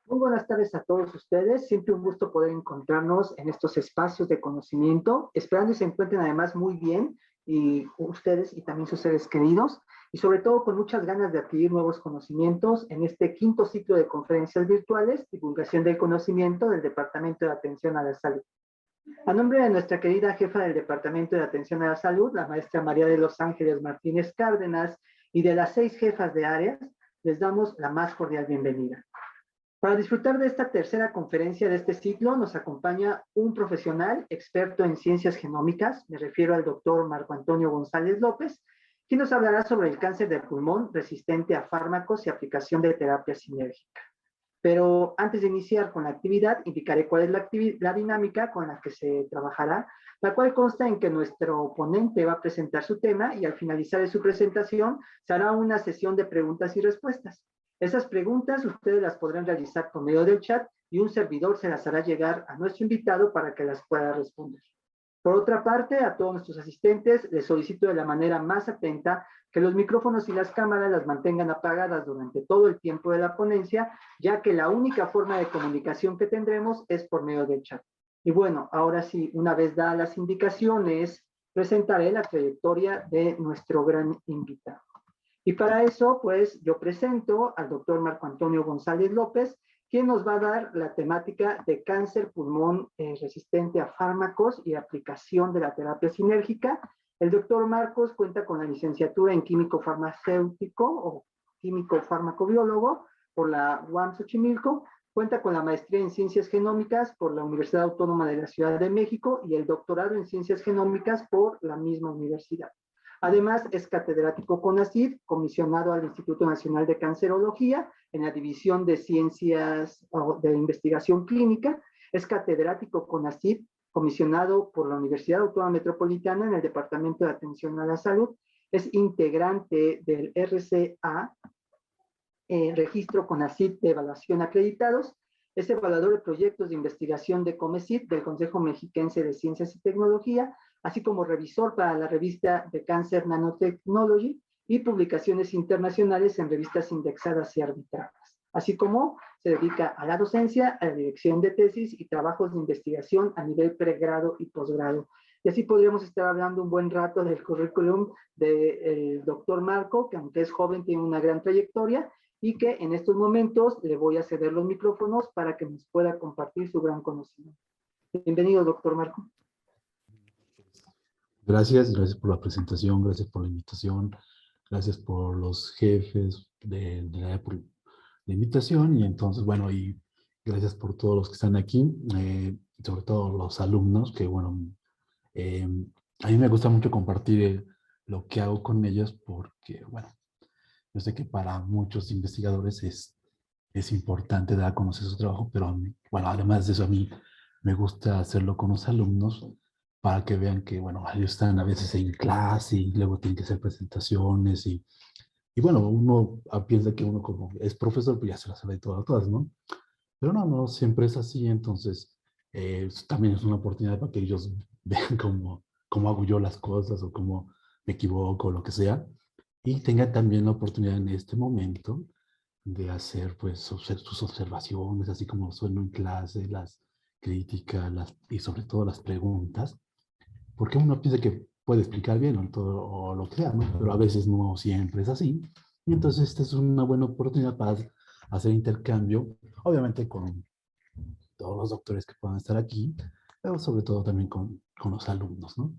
Muy buenas tardes a todos ustedes. Siempre un gusto poder encontrarnos en estos espacios de conocimiento, esperando que se encuentren además muy bien y ustedes y también sus seres queridos, y sobre todo con muchas ganas de adquirir nuevos conocimientos en este quinto ciclo de conferencias virtuales, divulgación del conocimiento del Departamento de Atención a la Salud. A nombre de nuestra querida jefa del Departamento de Atención a la Salud, la maestra María de los Ángeles Martínez Cárdenas, y de las 6 jefas de áreas, les damos la más cordial bienvenida. Para disfrutar de esta tercera conferencia de este ciclo, nos acompaña un profesional experto en ciencias genómicas, me refiero al doctor Marco Antonio González López, quien nos hablará sobre el cáncer de pulmón resistente a fármacos y aplicación de terapia sinérgica. Pero antes de iniciar con la actividad, indicaré cuál es la dinámica con la que se trabajará, la cual consta en que nuestro ponente va a presentar su tema y al finalizar de su presentación se hará una sesión de preguntas y respuestas. Esas preguntas ustedes las podrán realizar por medio del chat y un servidor se las hará llegar a nuestro invitado para que las pueda responder. Por otra parte, a todos nuestros asistentes les solicito de la manera más atenta que los micrófonos y las cámaras las mantengan apagadas durante todo el tiempo de la ponencia, ya que la única forma de comunicación que tendremos es por medio del chat. Y bueno, ahora sí, una vez dadas las indicaciones, presentaré la trayectoria de nuestro gran invitado. Y para eso, pues, yo presento al doctor Marco Antonio González López, quien nos va a dar la temática de cáncer pulmón resistente a fármacos y aplicación de la terapia sinérgica. El doctor Marcos cuenta con la licenciatura en químico farmacéutico o químico farmacobiólogo por la UAM Xochimilco, cuenta con la maestría en ciencias genómicas por la Universidad Autónoma de la Ciudad de México y el doctorado en ciencias genómicas por la misma universidad. Además, es catedrático CONACYT, comisionado al Instituto Nacional de Cancerología en la División de Ciencias de Investigación Clínica. Es catedrático CONACYT, comisionado por la Universidad Autónoma Metropolitana en el Departamento de Atención a la Salud. Es integrante del RCA, Registro CONACYT de Evaluación Acreditados. Es evaluador de proyectos de investigación de COMECYT, del Consejo Mexiquense de Ciencias y Tecnología, así como revisor para la revista de Cancer Nanotechnology y publicaciones internacionales en revistas indexadas y arbitradas. Así como se dedica a la docencia, a la dirección de tesis y trabajos de investigación a nivel pregrado y posgrado. Y así podríamos estar hablando un buen rato del currículum del doctor Marco, que aunque es joven tiene una gran trayectoria y que en estos momentos le voy a ceder los micrófonos para que nos pueda compartir su gran conocimiento. Bienvenido, doctor Marco. Gracias por la presentación, gracias por la invitación, gracias por los jefes por la invitación y entonces, bueno, y gracias por todos los que están aquí, sobre todo los alumnos, que bueno, a mí me gusta mucho compartir lo que hago con ellos porque, bueno, yo sé que para muchos investigadores es importante dar a conocer su trabajo, pero a mí, bueno, además de eso a mí me gusta hacerlo con los alumnos para que vean que, bueno, ellos están a veces en clase y luego tienen que hacer presentaciones y bueno, uno piensa que uno como es profesor, pues ya se las sabe todas, ¿no? Pero no siempre es así, entonces también es una oportunidad para que ellos vean cómo hago yo las cosas o cómo me equivoco o lo que sea y tengan también la oportunidad en este momento de hacer pues sus observaciones, así como sueno en clase, las críticas y sobre todo las preguntas, porque uno piensa que puede explicar bien o, todo, o lo que sea, ¿no? Pero a veces no siempre es así. Y entonces esta es una buena oportunidad para hacer intercambio, obviamente con todos los doctores que puedan estar aquí, pero sobre todo también con los alumnos, ¿no?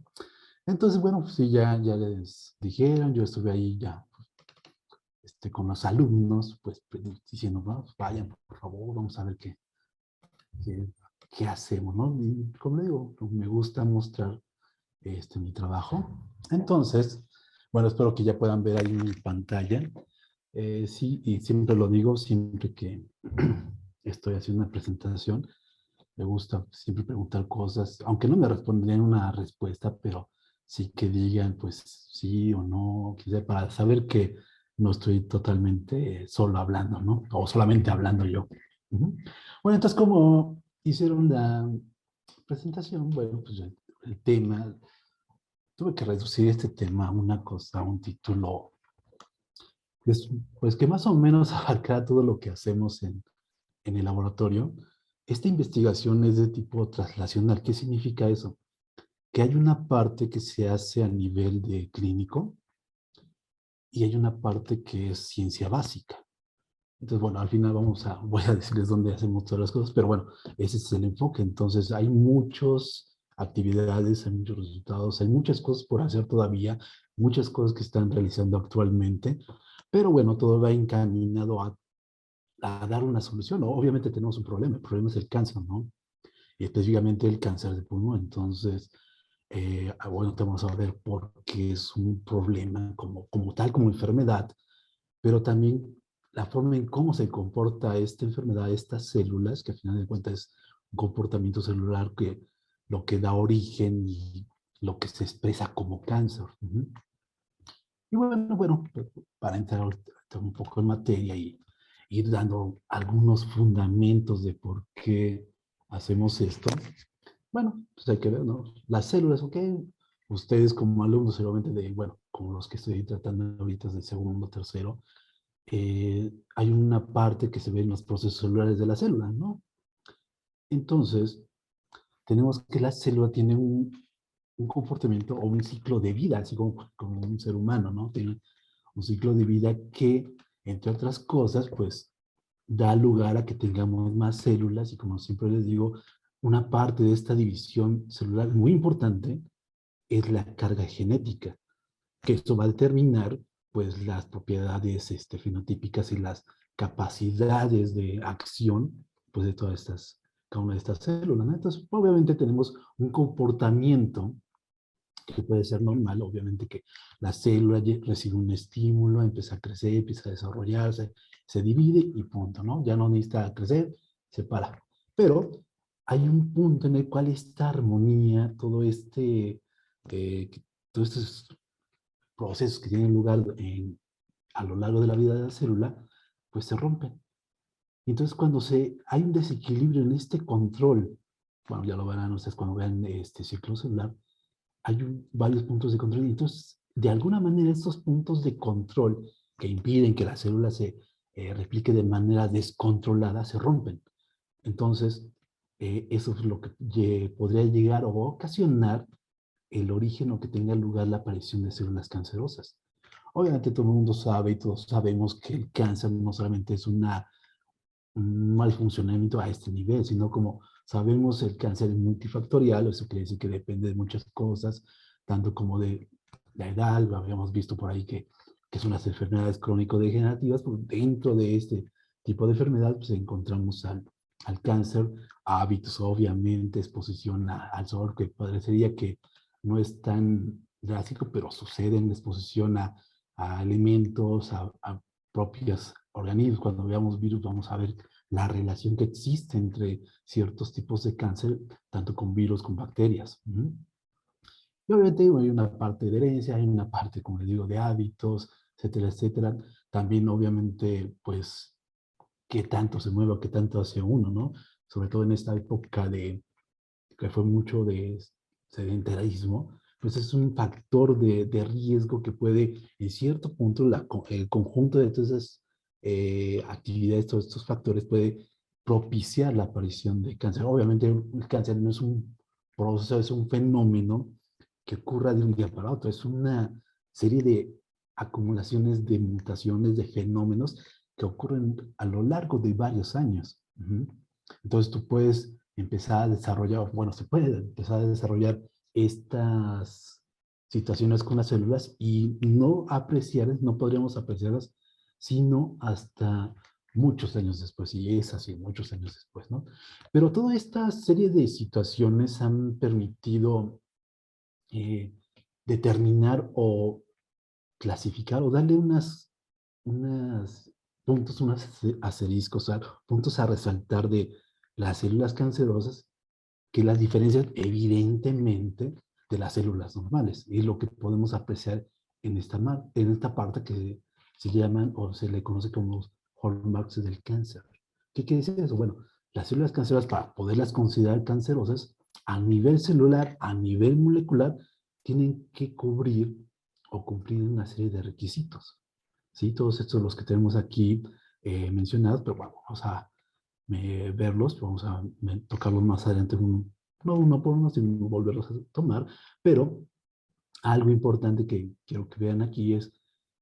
Entonces, bueno, pues sí, ya les dijeron, yo estuve ahí ya con los alumnos, pues diciendo, no, vayan, por favor, vamos a ver qué, qué hacemos, ¿no? Y como le digo, me gusta mostrar mi trabajo. Entonces, bueno, espero que ya puedan ver ahí mi pantalla. Sí, y siempre lo digo, siempre que estoy haciendo una presentación, me gusta siempre preguntar cosas, aunque no me respondan una respuesta, pero sí que digan, pues sí o no, quizá para saber que no estoy totalmente solo hablando, ¿no? O solamente hablando yo. Bueno, entonces, como hicieron la presentación, bueno, pues el tema, tuve que reducir este tema a una cosa, a un título, pues que más o menos abarca todo lo que hacemos en el laboratorio, esta investigación es de tipo translacional. ¿Qué significa eso? Que hay una parte que se hace a nivel de clínico y hay una parte que es ciencia básica. Entonces, bueno, al final voy a decirles dónde hacemos todas las cosas, pero bueno, ese es el enfoque. Entonces, hay muchas actividades, hay muchos resultados, hay muchas cosas por hacer todavía, muchas cosas que están realizando actualmente, pero bueno, todo va encaminado a dar una solución. Obviamente tenemos un problema, el problema es el cáncer, ¿no? Y específicamente el cáncer de pulmón. Entonces, bueno, te vamos a ver por qué es un problema como tal, como enfermedad, pero también la forma en cómo se comporta esta enfermedad, estas células, que al final de cuentas es un comportamiento celular que lo que da origen y lo que se expresa como cáncer. Y bueno, para entrar ahorita un poco en materia y ir dando algunos fundamentos de por qué hacemos esto, bueno, pues hay que ver, ¿no? Las células, ¿ok? Ustedes como alumnos seguramente bueno, como los que estoy tratando ahorita de segundo, tercero, hay una parte que se ve en los procesos celulares de la célula, ¿no? Entonces, tenemos que la célula tiene un comportamiento o un ciclo de vida, así como un ser humano, ¿no? Tiene un ciclo de vida que, entre otras cosas, pues, da lugar a que tengamos más células y, como siempre les digo, una parte de esta división celular muy importante es la carga genética, que esto va a determinar pues las propiedades fenotípicas y las capacidades de acción pues de cada una de estas células, ¿no? Entonces, obviamente tenemos un comportamiento que puede ser normal, obviamente que la célula recibe un estímulo, empieza a crecer, empieza a desarrollarse, se divide y punto, ¿no? Ya no necesita crecer, se para. Pero hay un punto en el cual esta armonía, eh, todos estos procesos que tienen lugar a lo largo de la vida de la célula, pues se rompen. Entonces, cuando hay un desequilibrio en este control, bueno, ya lo verán ustedes cuando vean este ciclo celular, hay varios puntos de control. Entonces, de alguna manera, estos puntos de control que impiden que la célula se replique de manera descontrolada se rompen. Entonces, eso es lo que podría llegar o ocasionar el origen o que tenga lugar la aparición de células cancerosas. Obviamente todo el mundo sabe y todos sabemos que el cáncer no solamente es un mal funcionamiento a este nivel, sino como sabemos el cáncer es multifactorial, eso quiere decir que depende de muchas cosas, tanto como de la edad, lo habíamos visto por ahí que son las enfermedades crónico-degenerativas, pues dentro de este tipo de enfermedad pues encontramos al cáncer, hábitos, obviamente, exposición al sol, que parecería que no es tan drástico, pero sucede en la exposición a alimentos, a propios organismos. Cuando veamos virus vamos a ver la relación que existe entre ciertos tipos de cáncer, tanto con virus como bacterias. Y obviamente hay una parte de herencia, hay una parte, como les digo, de hábitos, etcétera, etcétera. También, obviamente, pues, qué tanto se mueve o qué tanto hace uno, ¿no? Sobre todo en esta época que fue mucho de sedentarismo, pues es un factor de riesgo que puede, en cierto punto, el conjunto de todas esas actividades, todos estos factores puede propiciar la aparición de cáncer. Obviamente el cáncer no es un proceso, es un fenómeno que ocurra de un día para otro, es una serie de acumulaciones de mutaciones, de fenómenos que ocurren a lo largo de varios años. Entonces tú puedes empezar a desarrollar, bueno, se puede empezar a desarrollar estas situaciones con las células y no podríamos apreciarlas sino hasta muchos años después, y es así, muchos años después, ¿no? Pero toda esta serie de situaciones han permitido eh, determinar o clasificar o darle unas puntos, unos asteriscos, puntos a resaltar de las células cancerosas que las diferencian evidentemente de las células normales. Y lo que podemos apreciar en esta parte que se llaman o se le conoce como hallmarks del cáncer. ¿Qué quiere decir eso? Bueno, las células cancerosas, para poderlas considerar cancerosas, a nivel celular, a nivel molecular, tienen que cubrir o cumplir una serie de requisitos. ¿Sí? Todos estos los que tenemos aquí mencionados, pero bueno, vamos a verlos, vamos a tocarlos más adelante, no uno por uno, sino volverlos a tomar, pero algo importante que quiero que vean aquí es,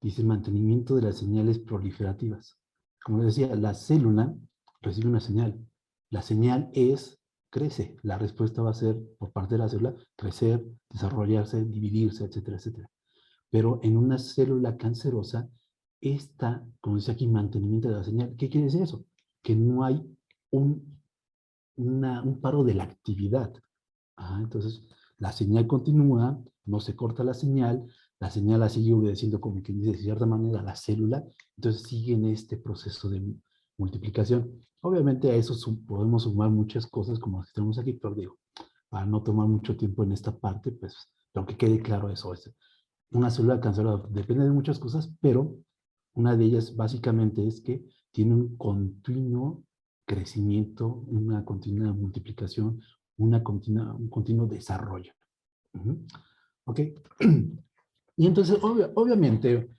dice, mantenimiento de las señales proliferativas. Como les decía, la célula recibe una señal. La señal es, crece. La respuesta va a ser, por parte de la célula, crecer, desarrollarse, dividirse, etcétera, etcétera. Pero en una célula cancerosa, esta, como dice aquí, mantenimiento de la señal. ¿Qué quiere decir eso? Que no hay un, un paro de la actividad. Entonces, la señal continúa, no se corta la señal la sigue obedeciendo, como que dice, de cierta manera, la célula, entonces sigue en este proceso de multiplicación. Obviamente a eso podemos sumar muchas cosas como las que tenemos aquí, pero digo, para no tomar mucho tiempo en esta parte, pues, aunque quede claro eso, es una célula cancerosa depende de muchas cosas, pero una de ellas básicamente es que tiene un continuo crecimiento, una continua multiplicación, un continuo desarrollo. ¿Ok? Y entonces, obviamente,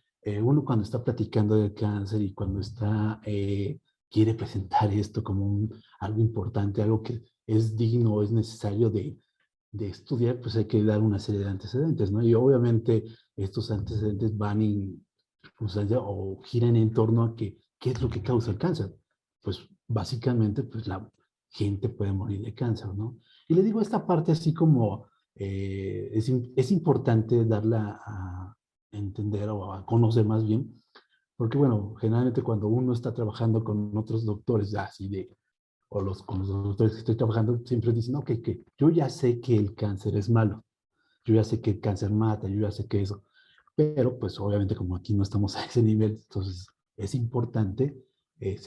uno cuando está platicando del cáncer y cuando quiere presentar esto como algo importante, algo que es digno, es necesario de estudiar, pues hay que dar una serie de antecedentes, ¿no? Y obviamente estos antecedentes o giran en torno a qué es lo que causa el cáncer. Pues básicamente, pues la gente puede morir de cáncer, ¿no? Y le digo esta parte así como es importante darla a entender o a conocer más bien, porque bueno, generalmente cuando uno está trabajando con otros doctores así o con los doctores que estoy trabajando, siempre dicen, ok, que yo ya sé que el cáncer es malo, yo ya sé que el cáncer mata, yo ya sé que eso, pero pues obviamente como aquí no estamos a ese nivel, entonces es importante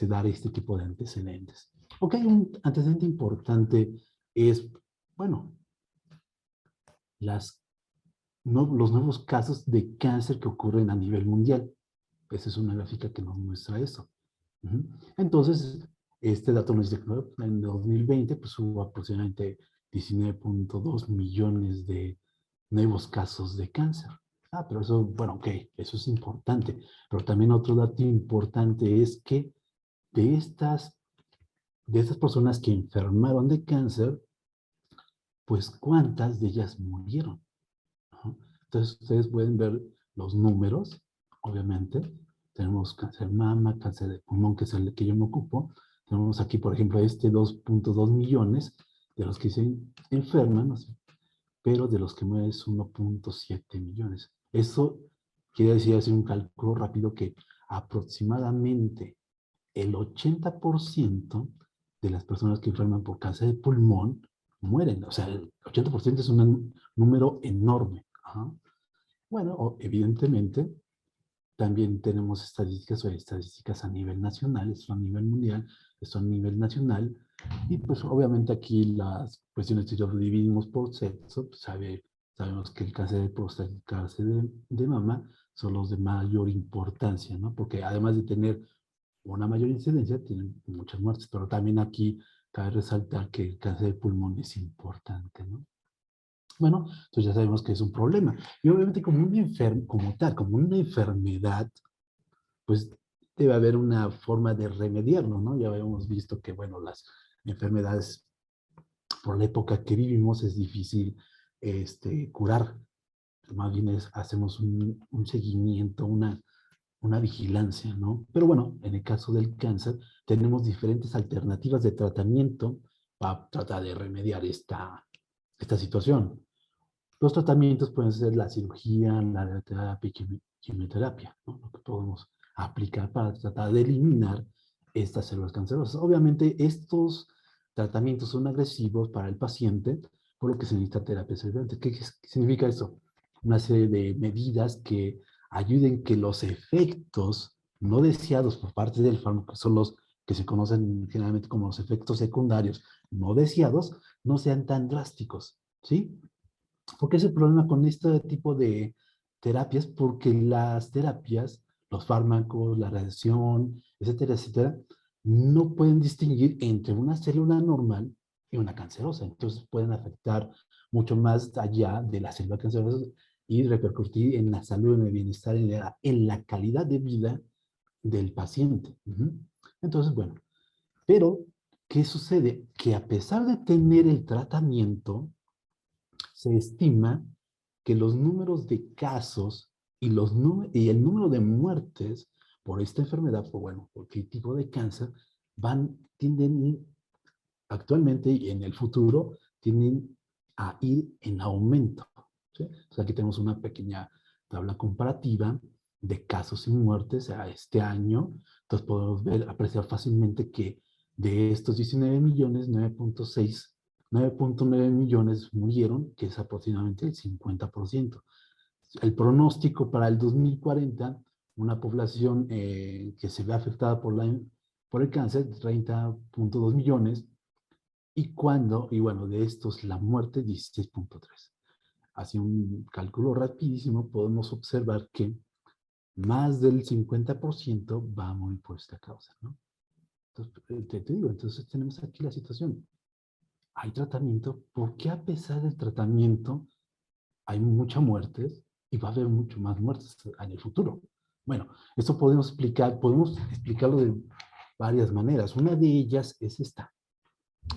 dar este tipo de antecedentes. Ok, un antecedente importante es, bueno, las, los nuevos casos de cáncer que ocurren a nivel mundial. Esa es una gráfica que nos muestra eso. Entonces, este dato nos dice que en 2020 pues, hubo aproximadamente 19.2 millones de nuevos casos de cáncer. Pero eso, bueno, ok, eso es importante. Pero también otro dato importante es que de estas, de estas personas que enfermaron de cáncer, pues cuántas de ellas murieron. Entonces, ustedes pueden ver los números, obviamente. Tenemos cáncer de mama, cáncer de pulmón, que es el que yo me ocupo. Tenemos aquí, por ejemplo, 2.2 millones de los que se enferman, ¿no? Pero de los que mueren es 1.7 millones. Eso quiere decir, hacer un cálculo rápido, que aproximadamente el 80% de las personas que enferman por cáncer de pulmón mueren. O sea, el 80% es un número enorme. Bueno, evidentemente, también tenemos estadísticas a nivel nacional, esto a nivel mundial, esto a nivel nacional, y pues obviamente aquí las cuestiones, si lo dividimos por sexo, pues sabemos que el cáncer de próstata y el cáncer de mama son los de mayor importancia, ¿no? Porque además de tener una mayor incidencia, tienen muchas muertes, pero también aquí cabe resaltar que el cáncer de pulmón es importante, ¿no? Bueno, entonces ya sabemos que es un problema. Y obviamente como tal, como una enfermedad, pues debe haber una forma de remediarlo, ¿no? Ya habíamos visto que, bueno, las enfermedades por la época que vivimos es difícil curar. Más bien hacemos un seguimiento, una vigilancia, ¿no? Pero bueno, en el caso del cáncer, tenemos diferentes alternativas de tratamiento para tratar de remediar esta situación. Los tratamientos pueden ser la cirugía, la radioterapia y quimioterapia, ¿no? Lo que podemos aplicar para tratar de eliminar estas células cancerosas. Obviamente, estos tratamientos son agresivos para el paciente, por lo que se necesita terapia celular. ¿Qué significa eso? Una serie de medidas que ayuden que los efectos no deseados por parte del fármaco, que son los que se conocen generalmente como los efectos secundarios no deseados, no sean tan drásticos, ¿sí? ¿Por qué es el problema con este tipo de terapias? Porque las terapias, los fármacos, la radiación, etcétera, etcétera, no pueden distinguir entre una célula normal y una cancerosa. Entonces pueden afectar mucho más allá de la célula cancerosa y repercutir en la salud, en el bienestar, en la calidad de vida del paciente. Entonces, bueno, pero ¿qué sucede? Que a pesar de tener el tratamiento, se estima que los números de casos y el número de muertes por esta enfermedad, por cualquier tipo de cáncer, tienden actualmente y en el futuro, tienden a ir en aumento. ¿Sí? O sea, aquí tenemos una pequeña tabla comparativa de casos y muertes a este año. Entonces podemos apreciar fácilmente que de estos 19 millones, 9.9 millones murieron, que es aproximadamente el 50%. El pronóstico para el 2040, una población que se ve afectada por el cáncer, 30.2 millones, y bueno, de estos la muerte 16.3. Así un cálculo rapidísimo, podemos observar que más del 50% va a morir por esta causa, ¿no? Entonces, te digo, entonces tenemos aquí la situación. Hay tratamiento, porque a pesar del tratamiento hay muchas muertes y va a haber mucho más muertes en el futuro? Bueno, esto podemos explicarlo de varias maneras. Una de ellas es esta.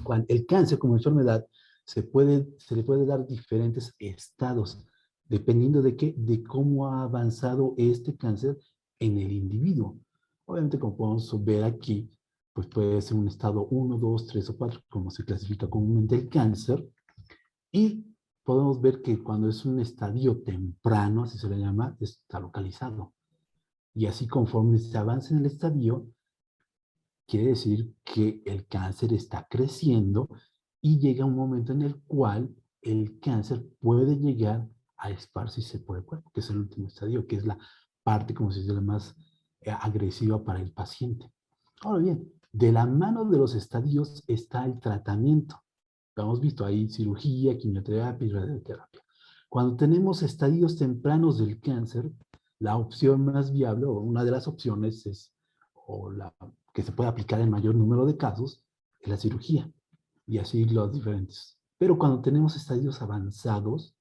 Cuando el cáncer como enfermedad se le puede dar diferentes estados, dependiendo de cómo ha avanzado este cáncer en el individuo. Obviamente, como podemos ver aquí, pues puede ser un estado 1, 2, 3 o 4, como se clasifica comúnmente el cáncer, y podemos ver que cuando es un estadio temprano, así se le llama, está localizado. Y así conforme se avanza en el estadio, quiere decir que el cáncer está creciendo y llega un momento en el cual el cáncer puede llegar a esparcirse por el cuerpo, que es el último estadio, que es la parte, como se dice, la más agresiva para el paciente. Ahora bien, de la mano de los estadios está el tratamiento. Lo hemos visto ahí, cirugía, quimioterapia y radioterapia. Cuando tenemos estadios tempranos del cáncer, la opción más viable, o una de las opciones es, o la que se puede aplicar en mayor número de casos, es la cirugía, y así los diferentes. Pero cuando tenemos estadios avanzados,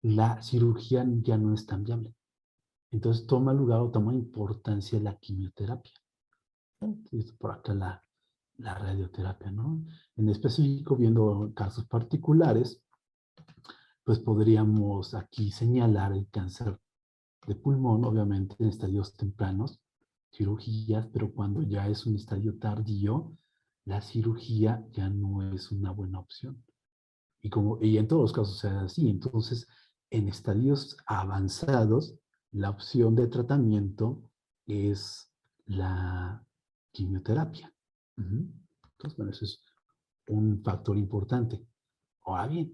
la cirugía ya no es tan viable. Entonces toma lugar o toma importancia la quimioterapia. Entonces, por acá la radioterapia, ¿no? En específico, viendo casos particulares, pues podríamos aquí señalar el cáncer de pulmón, obviamente en estadios tempranos, cirugías, pero cuando ya es un estadio tardío, la cirugía ya no es una buena opción. Y en todos los casos sea así. Entonces, en estadios avanzados, la opción de tratamiento es la quimioterapia. Entonces, bueno, eso es un factor importante. Ahora bien,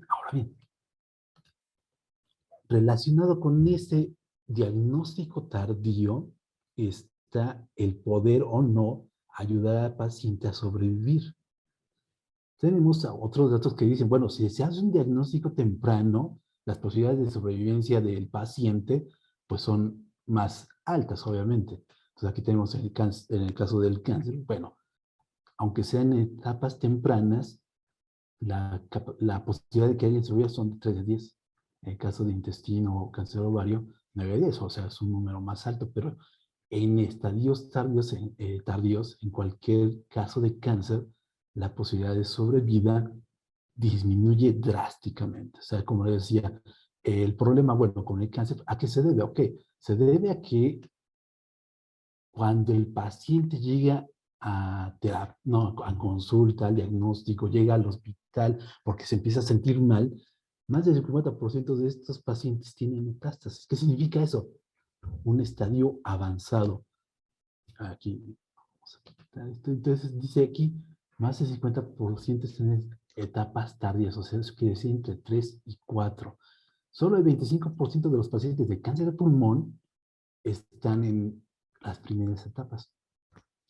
relacionado con ese diagnóstico tardío está el poder o no ayudar al paciente a sobrevivir. Tenemos otros datos que dicen, bueno, si se hace un diagnóstico temprano, las posibilidades de sobrevivencia del paciente pues son más altas, obviamente. Entonces aquí tenemos en el caso del cáncer, bueno, aunque sean etapas tempranas, la posibilidad de que alguien sobreviva son de 3 de 10. En el caso de intestino o cáncer ovario, 9 de 10, o sea, es un número más alto, pero en estadios tardíos, en cualquier caso de cáncer, la posibilidad de sobrevida disminuye drásticamente. O sea, como les decía, el problema, bueno, con el cáncer, ¿a qué se debe? Ok, se debe a que cuando el paciente llega a consulta, al diagnóstico, llega al hospital porque se empieza a sentir mal, más del 50% de estos pacientes tienen metástasis. ¿Qué significa eso? Un estadio avanzado. Aquí, vamos a quitar esto. Entonces dice aquí, más del 50% tienen etapas tardías, o sea, eso quiere decir entre 3 y 4. Solo el 25% de los pacientes de cáncer de pulmón están en las primeras etapas.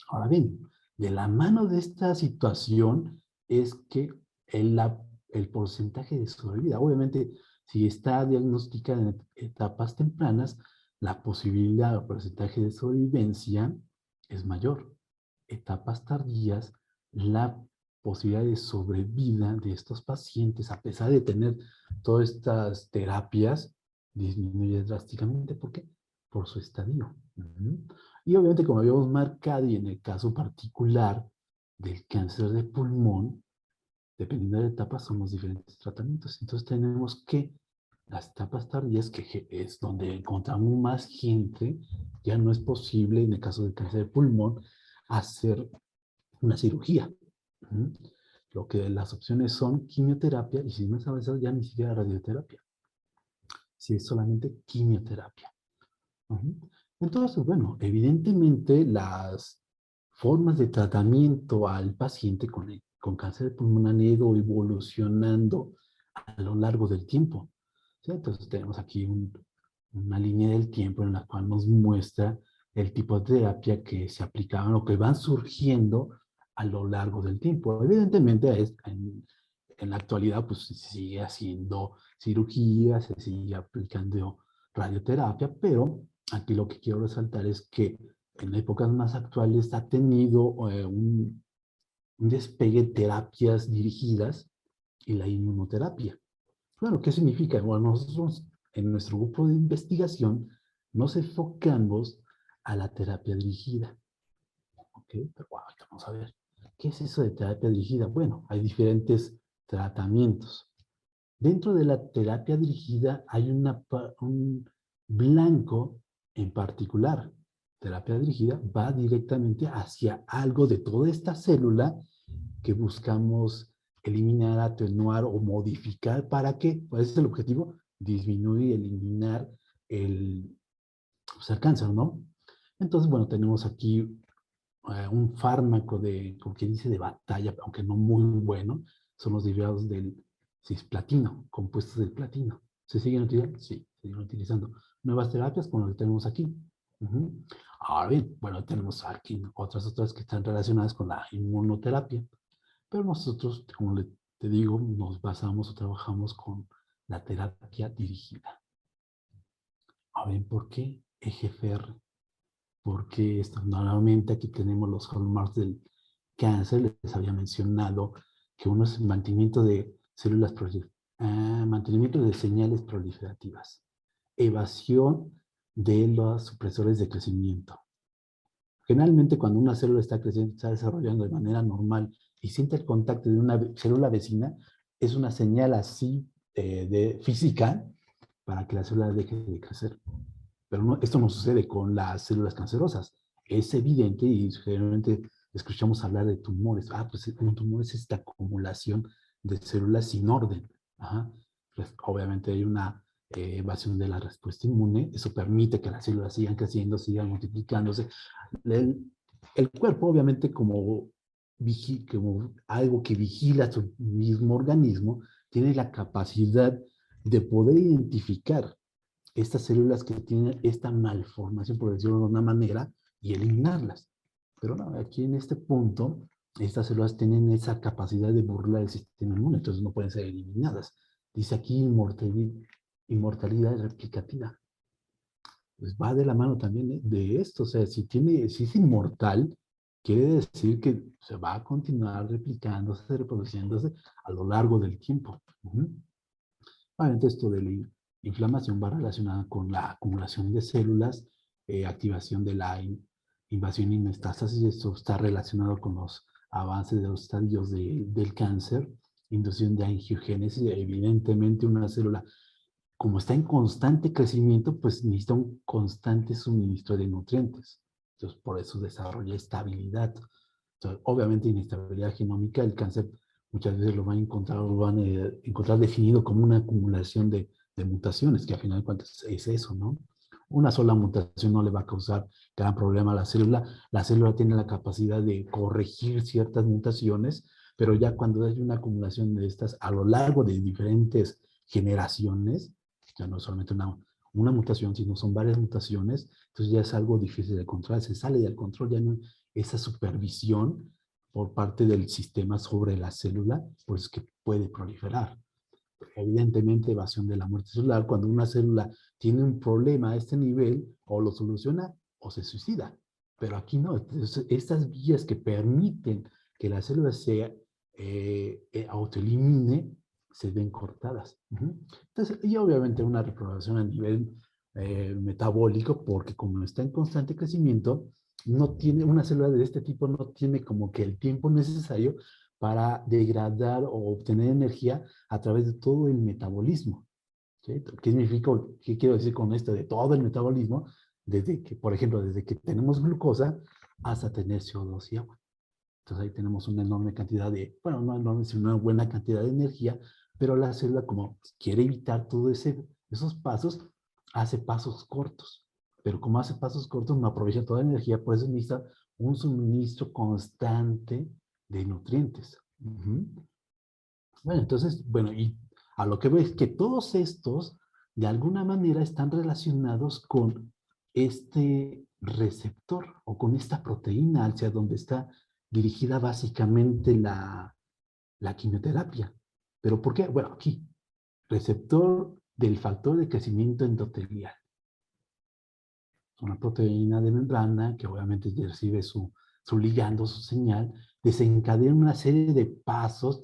Ahora bien, de la mano de esta situación es que el porcentaje de sobrevida, obviamente, si está diagnosticada en etapas tempranas, la posibilidad o porcentaje de sobrevivencia es mayor. Etapas tardías, la posibilidad de sobrevida de estos pacientes, a pesar de tener todas estas terapias, disminuye drásticamente. ¿Por qué? Por su estadio. Y obviamente, como habíamos marcado, y en el caso particular del cáncer de pulmón, dependiendo de la etapa, son los diferentes tratamientos. Entonces tenemos que las etapas tardías, que es donde encontramos más gente, ya no es posible, en el caso del cáncer de pulmón, hacer una cirugía. ¿Mm? Lo que las opciones son quimioterapia, y si no es avanzado, ya ni siquiera radioterapia. Si es solamente quimioterapia. Ujú. Entonces, bueno, evidentemente las formas de tratamiento al paciente con cáncer de pulmón han ido evolucionando a lo largo del tiempo. ¿Sí? Entonces tenemos aquí una línea del tiempo en la cual nos muestra el tipo de terapia que se aplicaban o que van surgiendo a lo largo del tiempo. Evidentemente, en la actualidad, pues se sigue haciendo cirugía, se sigue aplicando radioterapia, pero aquí lo que quiero resaltar es que en épocas más actuales ha tenido un despegue de terapias dirigidas y la inmunoterapia. Bueno, ¿qué significa? Bueno, nosotros en nuestro grupo de investigación nos enfocamos a la terapia dirigida. ¿Ok? Pero bueno, vamos a ver. ¿Qué es eso de terapia dirigida? Bueno, hay diferentes tratamientos. Dentro de la terapia dirigida hay un blanco en particular. Terapia dirigida va directamente hacia algo de toda esta célula que buscamos eliminar, atenuar o modificar. ¿Para qué? ¿Cuál es el objetivo? Disminuir y eliminar el cáncer, ¿no? Entonces, bueno, tenemos aquí un fármaco como quien dice, de batalla, aunque no muy bueno, son los derivados del cisplatino, compuestos del platino. ¿Se siguen utilizando? Sí, se siguen utilizando. Nuevas terapias como las que tenemos aquí. Ahora bien, bueno, tenemos aquí otras que están relacionadas con la inmunoterapia, pero nosotros, como te digo, nos basamos o trabajamos con la terapia dirigida. Ahora bien, ¿por qué EGFR? Porque normalmente aquí tenemos los hallmarks del cáncer. Les había mencionado que uno es mantenimiento de células, mantenimiento de señales proliferativas, evasión de los supresores de crecimiento. Generalmente cuando una célula está creciendo, está desarrollando de manera normal y siente el contacto de una célula vecina, es una señal así de física para que la célula deje de crecer. Pero no, esto no sucede con las células cancerosas. Es evidente y generalmente escuchamos hablar de tumores. Pues un tumor es esta acumulación de células sin orden. Ajá. Pues, obviamente hay una evasión de la respuesta inmune. Eso permite que las células sigan creciendo, sigan multiplicándose. El cuerpo, obviamente, como algo que vigila su mismo organismo, tiene la capacidad de poder identificar estas células que tienen esta malformación, por decirlo de una manera, y eliminarlas. Pero no, aquí en este punto, estas células tienen esa capacidad de burlar el sistema inmune, entonces no pueden ser eliminadas. Dice aquí inmortalidad replicativa. Pues va de la mano también de esto, o sea, si es inmortal, quiere decir que se va a continuar replicándose, reproduciéndose a lo largo del tiempo. Obviamente esto de la inflamación va relacionada con la acumulación de células, activación de la invasión y metástasis. Esto está relacionado con los avances de los estadios del cáncer, inducción de angiogénesis. Evidentemente una célula, como está en constante crecimiento, pues necesita un constante suministro de nutrientes. Entonces, por eso desarrolla estabilidad. Entonces, obviamente, inestabilidad genómica, el cáncer muchas veces lo van a encontrar definido como una acumulación de mutaciones, que al final de cuentas es eso, ¿no? Una sola mutación no le va a causar gran problema a la célula. La célula tiene la capacidad de corregir ciertas mutaciones, pero ya cuando hay una acumulación de estas a lo largo de diferentes generaciones, ya no es solamente una mutación, sino son varias mutaciones, entonces ya es algo difícil de controlar, se sale del control, ya no esa supervisión por parte del sistema sobre la célula, pues que puede proliferar. Evidentemente, evasión de la muerte celular, cuando una célula tiene un problema a este nivel, o lo soluciona o se suicida. Pero aquí no, entonces, estas vías que permiten que la célula se autoelimine se ven cortadas. Entonces, y obviamente una reproducción a nivel metabólico, porque como está en constante crecimiento, no tiene, una célula de este tipo no tiene como que el tiempo necesario para degradar o obtener energía a través de todo el metabolismo. ¿Sí? ¿Qué significa, qué quiero decir con esto de todo el metabolismo? Desde que, por ejemplo, desde que tenemos glucosa hasta tener CO2 y agua. Entonces ahí tenemos una enorme cantidad de, bueno, no enorme, sino una buena cantidad de energía, pero la célula como quiere evitar todos esos pasos, hace pasos cortos. Pero como hace pasos cortos, no aprovecha toda la energía, por eso necesita un suministro constante de nutrientes. Bueno, entonces, bueno, y a lo que veo es que todos estos, de alguna manera, están relacionados con este receptor o con esta proteína hacia donde está dirigida básicamente la quimioterapia. ¿Pero por qué? Bueno, aquí, receptor del factor de crecimiento endotelial. Una proteína de membrana que obviamente recibe su ligando, su señal, desencadena una serie de pasos,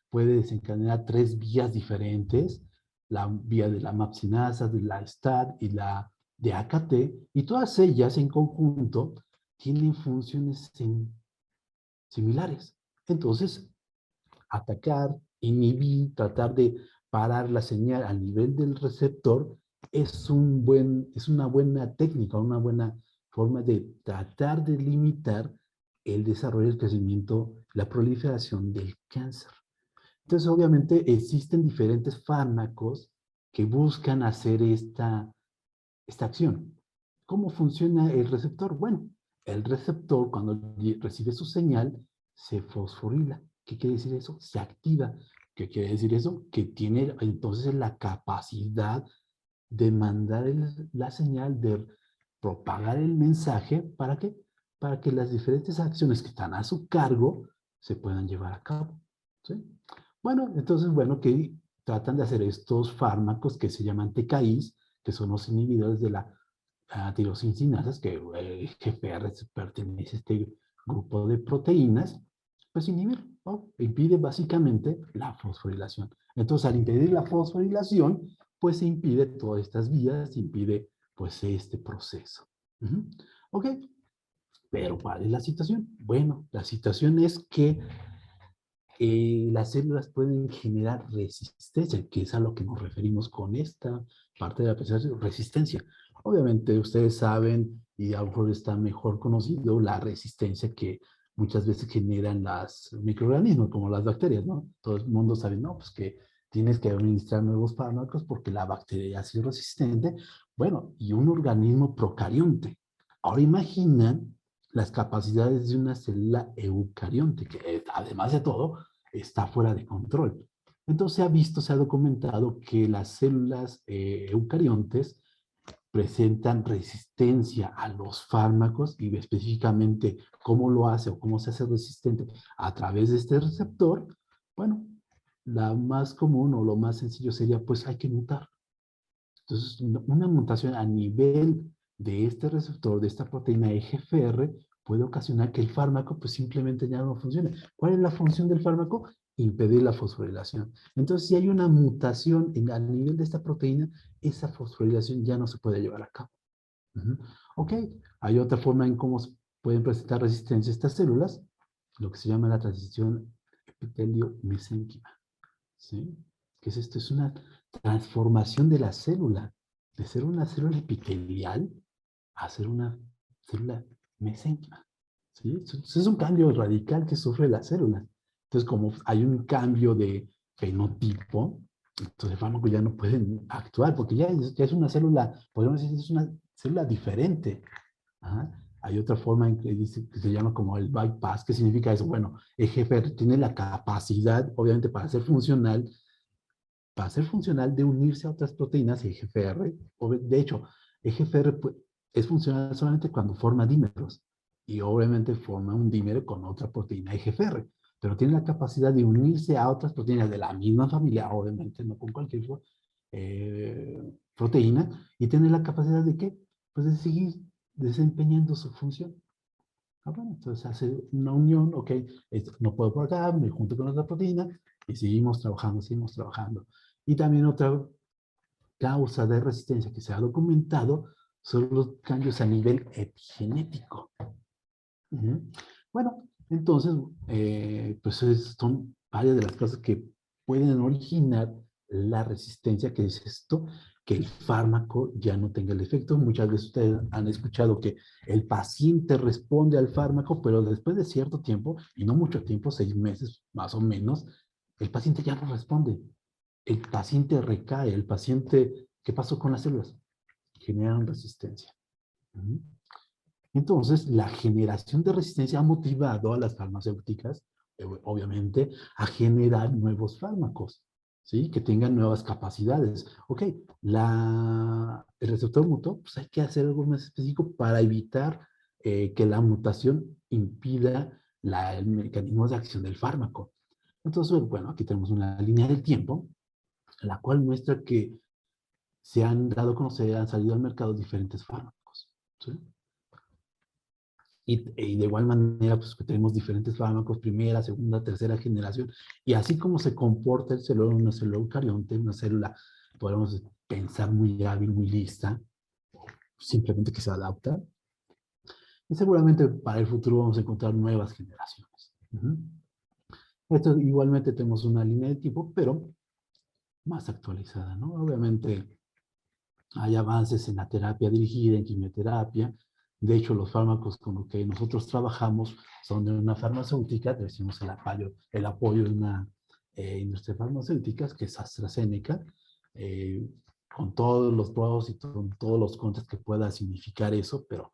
puede desencadenar 3 vías diferentes, la vía de la mapsinasa, de la STAT y la de AKT, y todas ellas en conjunto tienen funciones similares. Entonces, atacar, inhibir, tratar de parar la señal a nivel del receptor es una buena técnica, una buena forma de tratar de limitar el desarrollo, el crecimiento, la proliferación del cáncer. Entonces, obviamente, existen diferentes fármacos que buscan hacer esta acción. ¿Cómo funciona el receptor? Bueno, el receptor cuando recibe su señal se fosforila. ¿Qué quiere decir eso? Se activa. ¿Qué quiere decir eso? Que tiene entonces la capacidad de mandar la señal, de propagar el mensaje. ¿Para qué? Para que las diferentes acciones que están a su cargo se puedan llevar a cabo. ¿Sí? Bueno, entonces, bueno, que tratan de hacer estos fármacos que se llaman TKIs, que son los inhibidores de la tirosincinasas, que el GPR pertenece a este grupo de proteínas, pues inhibir, ¿no? Impide básicamente la fosforilación. Entonces, al impedir la fosforilación, pues se impide todas estas vías, se impide pues este proceso. Ok, pero ¿cuál es la situación? Bueno, la situación es que las células pueden generar resistencia, que es a lo que nos referimos con esta parte de la resistencia. Obviamente ustedes saben, y a lo mejor está mejor conocido, la resistencia que muchas veces generan los microorganismos, como las bacterias, ¿no? Todo el mundo sabe, ¿no? Pues que tienes que administrar nuevos fármacos porque la bacteria ya ha sido resistente. Bueno, y un organismo procarionte. Ahora imaginan las capacidades de una célula eucarionte, que además de todo, está fuera de control. Entonces se ha visto, se ha documentado que las células eucariontes presentan resistencia a los fármacos y específicamente cómo lo hace o cómo se hace resistente a través de este receptor. Bueno, la más común o lo más sencillo sería pues hay que mutar. Entonces una mutación a nivel de este receptor, de esta proteína EGFR, puede ocasionar que el fármaco pues simplemente ya no funcione. ¿Cuál es la función del fármaco? Impedir la fosforilación. Entonces, si hay una mutación a nivel de esta proteína, esa fosforilación ya no se puede llevar a cabo. Ok, hay otra forma en cómo pueden presentar resistencia estas células, lo que se llama la transición epitelio-mesénquima. ¿Sí? ¿Qué es esto? Es una transformación de la célula, de ser una célula epitelial a ser una célula mesénquima. ¿Sí? Es un cambio radical que sufre la célula. Entonces, como hay un cambio de fenotipo, entonces el fármaco ya no pueden actuar, porque ya es una célula, podemos decir, es una célula diferente. Ajá. Hay otra forma en que se llama como el bypass. ¿Qué significa eso? Bueno, EGFR tiene la capacidad, obviamente, para ser funcional de unirse a otras proteínas, EGFR. De hecho, EGFR es funcional solamente cuando forma dímeros. Y obviamente forma un dímero con otra proteína EGFR. Pero tiene la capacidad de unirse a otras proteínas de la misma familia, obviamente, no con cualquier proteína. Y tiene la capacidad de ¿qué? Pues de seguir desempeñando su función. Bueno, entonces hace una unión, ok, no puedo por acá, me junto con otra proteína y seguimos trabajando, seguimos trabajando. Y también otra causa de resistencia que se ha documentado son los cambios a nivel epigenético. Ujú. Bueno, entonces, pues son varias de las cosas que pueden originar la resistencia, que es esto, que el fármaco ya no tenga el efecto. Muchas veces ustedes han escuchado que el paciente responde al fármaco, pero después de cierto tiempo, y no mucho tiempo, 6 meses más o menos, el paciente ya no responde. El paciente recae, el paciente, ¿qué pasó con las células? Generan resistencia. Ujú. Entonces, la generación de resistencia ha motivado a las farmacéuticas, obviamente, a generar nuevos fármacos, ¿sí? Que tengan nuevas capacidades. Ok, el receptor muto, pues hay que hacer algo más específico para evitar que la mutación impida el mecanismo de acción del fármaco. Entonces, bueno, aquí tenemos una línea del tiempo, la cual muestra que se han dado a conocer, han salido al mercado diferentes fármacos, ¿sí? Y de igual manera, pues que tenemos diferentes fármacos, primera, segunda, tercera generación, y así como se comporta el celular, una célula eucarionte, una célula, podemos pensar muy hábil, muy lista, simplemente que se adapta, y seguramente para el futuro vamos a encontrar nuevas generaciones. Esto igualmente tenemos una línea de tipo, pero más actualizada, ¿no? Obviamente hay avances en la terapia dirigida, en quimioterapia. De hecho, los fármacos con los que nosotros trabajamos son de una farmacéutica, recibimos el apoyo de una industria farmacéutica, que es AstraZeneca, eh, con todos los pros y con todos los contras que pueda significar eso, pero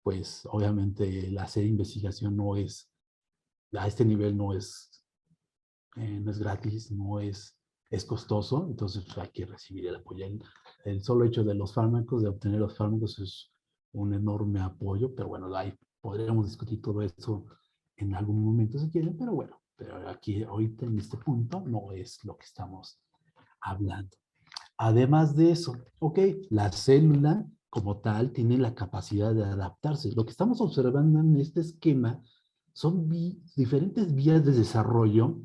pues obviamente el hacer investigación no es, a este nivel no es gratis, es costoso, entonces pues, hay que recibir el apoyo. El solo hecho de los fármacos, de obtener los fármacos, es un enorme apoyo, pero bueno, ahí podríamos discutir todo esto en algún momento si quieren, pero bueno, pero aquí ahorita en este punto no es lo que estamos hablando. Además de eso, ok, la célula como tal tiene la capacidad de adaptarse. Lo que estamos observando en este esquema son diferentes vías de desarrollo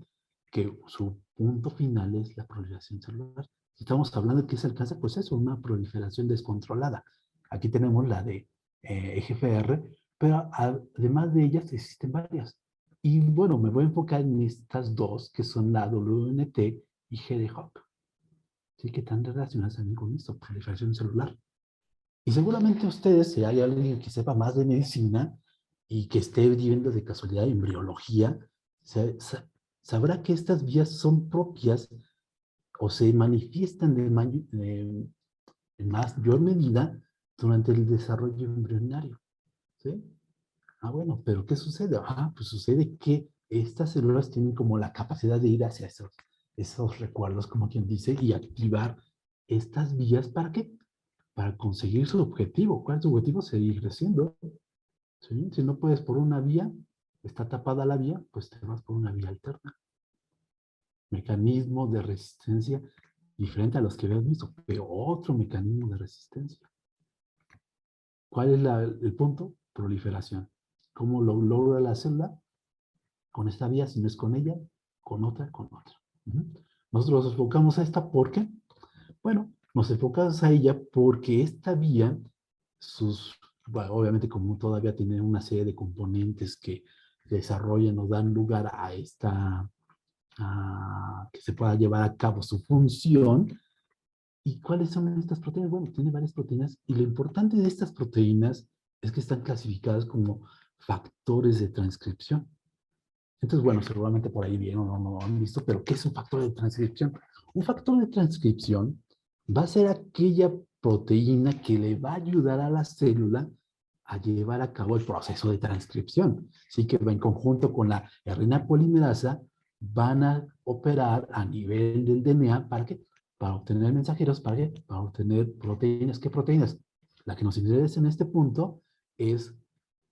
que su punto final es la proliferación celular. Si estamos hablando de qué se alcanza, pues eso, una proliferación descontrolada. Aquí tenemos la de EGFR, pero además de ellas existen varias. Y bueno, me voy a enfocar en estas dos, que son la WNT y GDHOP. Sí, que están relacionadas también con esto, proliferación celular. Y seguramente ustedes, si hay alguien que sepa más de medicina y que esté viviendo de casualidad embriología, sabrá que estas vías son propias o se manifiestan en mayor medida durante el desarrollo embrionario. ¿Sí? Ah, bueno, pero ¿qué sucede? Ah, pues sucede que estas células tienen como la capacidad de ir hacia esos recuerdos, como quien dice, y activar estas vías. ¿Para qué? Para conseguir su objetivo. ¿Cuál es su objetivo? Seguir creciendo. ¿Sí? Si no puedes por una vía, está tapada la vía, pues te vas por una vía alterna. Mecanismo de resistencia diferente a los que habías visto, pero otro mecanismo de resistencia. ¿Cuál es el punto? Proliferación. ¿Cómo lo logra la célula? Con esta vía, si no es con ella, con otra, con otra. Nosotros nos enfocamos a esta porque, bueno, nos enfocamos a ella porque esta vía, bueno, obviamente como todavía tiene una serie de componentes que desarrollan o dan lugar a que se pueda llevar a cabo su función. ¿Y cuáles son estas proteínas? Bueno, tiene varias proteínas y lo importante de estas proteínas es que están clasificadas como factores de transcripción. Entonces, bueno, seguramente por ahí vieron o no han visto, pero ¿qué es un factor de transcripción? Un factor de transcripción va a ser aquella proteína que le va a ayudar a la célula a llevar a cabo el proceso de transcripción. Así que en conjunto con la RNA polimerasa van a operar a nivel del DNA. ¿Para qué? Para obtener mensajeros. ¿Para qué? Para obtener proteínas. ¿Qué proteínas? La que nos interesa en este punto es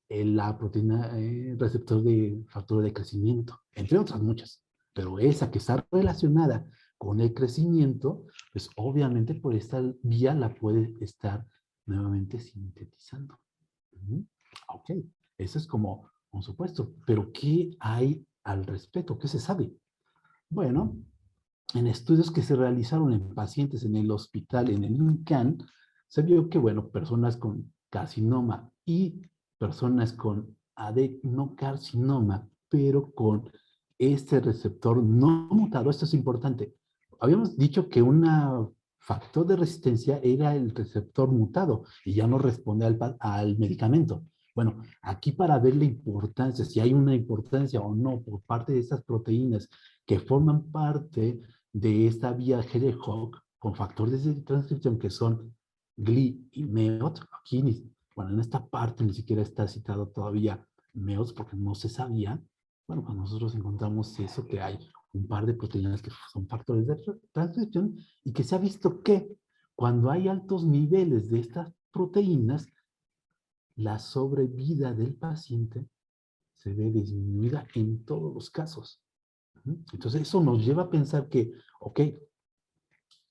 la proteína receptor de factor de crecimiento, entre otras muchas. Pero esa que está relacionada con el crecimiento, pues obviamente por esta vía la puede estar nuevamente sintetizando. Ok, eso es como un supuesto. Pero ¿qué hay al respecto? ¿Qué se sabe? Bueno, en estudios que se realizaron en pacientes en el hospital, en el INCAN, se vio que, bueno, personas con carcinoma y personas con adenocarcinoma, pero con este receptor no mutado. Esto es importante. Habíamos dicho que un factor de resistencia era el receptor mutado y ya no responde al medicamento. Bueno, aquí para ver la importancia, si hay una importancia o no por parte de estas proteínas que forman parte de esta vía G-de-Hock con factores de transcripción que son GLI y MEOT, aquí, bueno, en esta parte ni siquiera está citado todavía MEOT porque no se sabía. Bueno, pues nosotros encontramos eso, que hay un par de proteínas que son factores de transcripción y que se ha visto que cuando hay altos niveles de estas proteínas, la sobrevida del paciente se ve disminuida en todos los casos. Entonces, eso nos lleva a pensar que, ok,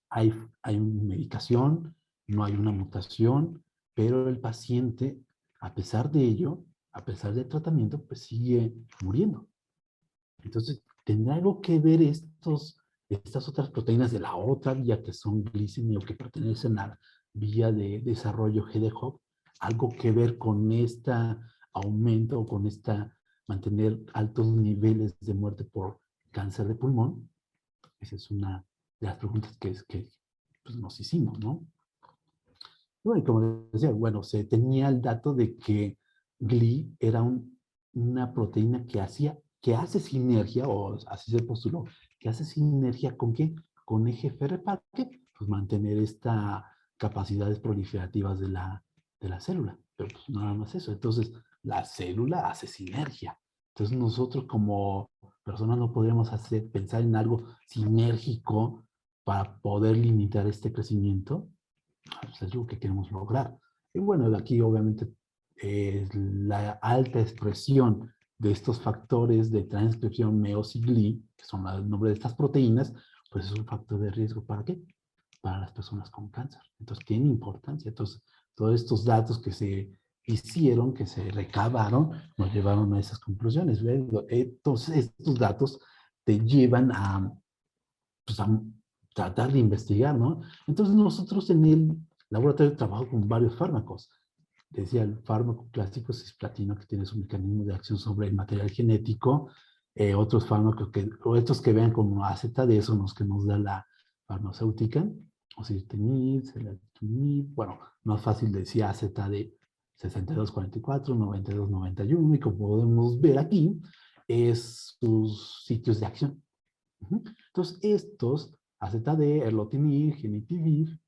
hay una medicación, no hay una mutación, pero el paciente, a pesar de ello, a pesar del tratamiento, pues sigue muriendo. Entonces, ¿tendrá algo que ver estas otras proteínas de la otra vía que son glicemia o que pertenecen a la vía de desarrollo G-de-Hock? ¿Algo que ver con este aumento o con mantener altos niveles de muerte por cáncer de pulmón? Esa es una de las preguntas que pues, nos hicimos, ¿no? Bueno, y como decía, bueno, se tenía el dato de que GLI era una proteína que hace sinergia, o así se postuló, que hace sinergia ¿con qué? Con EGFR, ¿para qué? Pues mantener estas capacidades proliferativas de la célula. Pero pues nada más eso. Entonces, la célula hace sinergia. Entonces, nosotros como personas no podríamos pensar en algo sinérgico para poder limitar este crecimiento. Pues es lo que queremos lograr. Y bueno, aquí obviamente la alta expresión de estos factores de transcripción MEOS y GLI, que son el nombre de estas proteínas, pues es un factor de riesgo. ¿Para qué? Para las personas con cáncer. Entonces tiene importancia. Entonces, todos estos datos que se hicieron, que se recabaron, nos llevaron a esas conclusiones. Entonces, estos datos te llevan pues, a tratar de investigar, ¿no? Entonces nosotros en el laboratorio trabajamos con varios fármacos. Decía, el fármaco clásico es cisplatino, que tiene su mecanismo de acción sobre el material genético. Otros fármacos, o estos que vean como AZD, son los que nos da la farmacéutica, ositinib, selatinib, bueno, más fácil decir AZD 6244, 9291, y como podemos ver aquí, es sus sitios de acción. Entonces, estos, AZD, erlotinib, genitivir,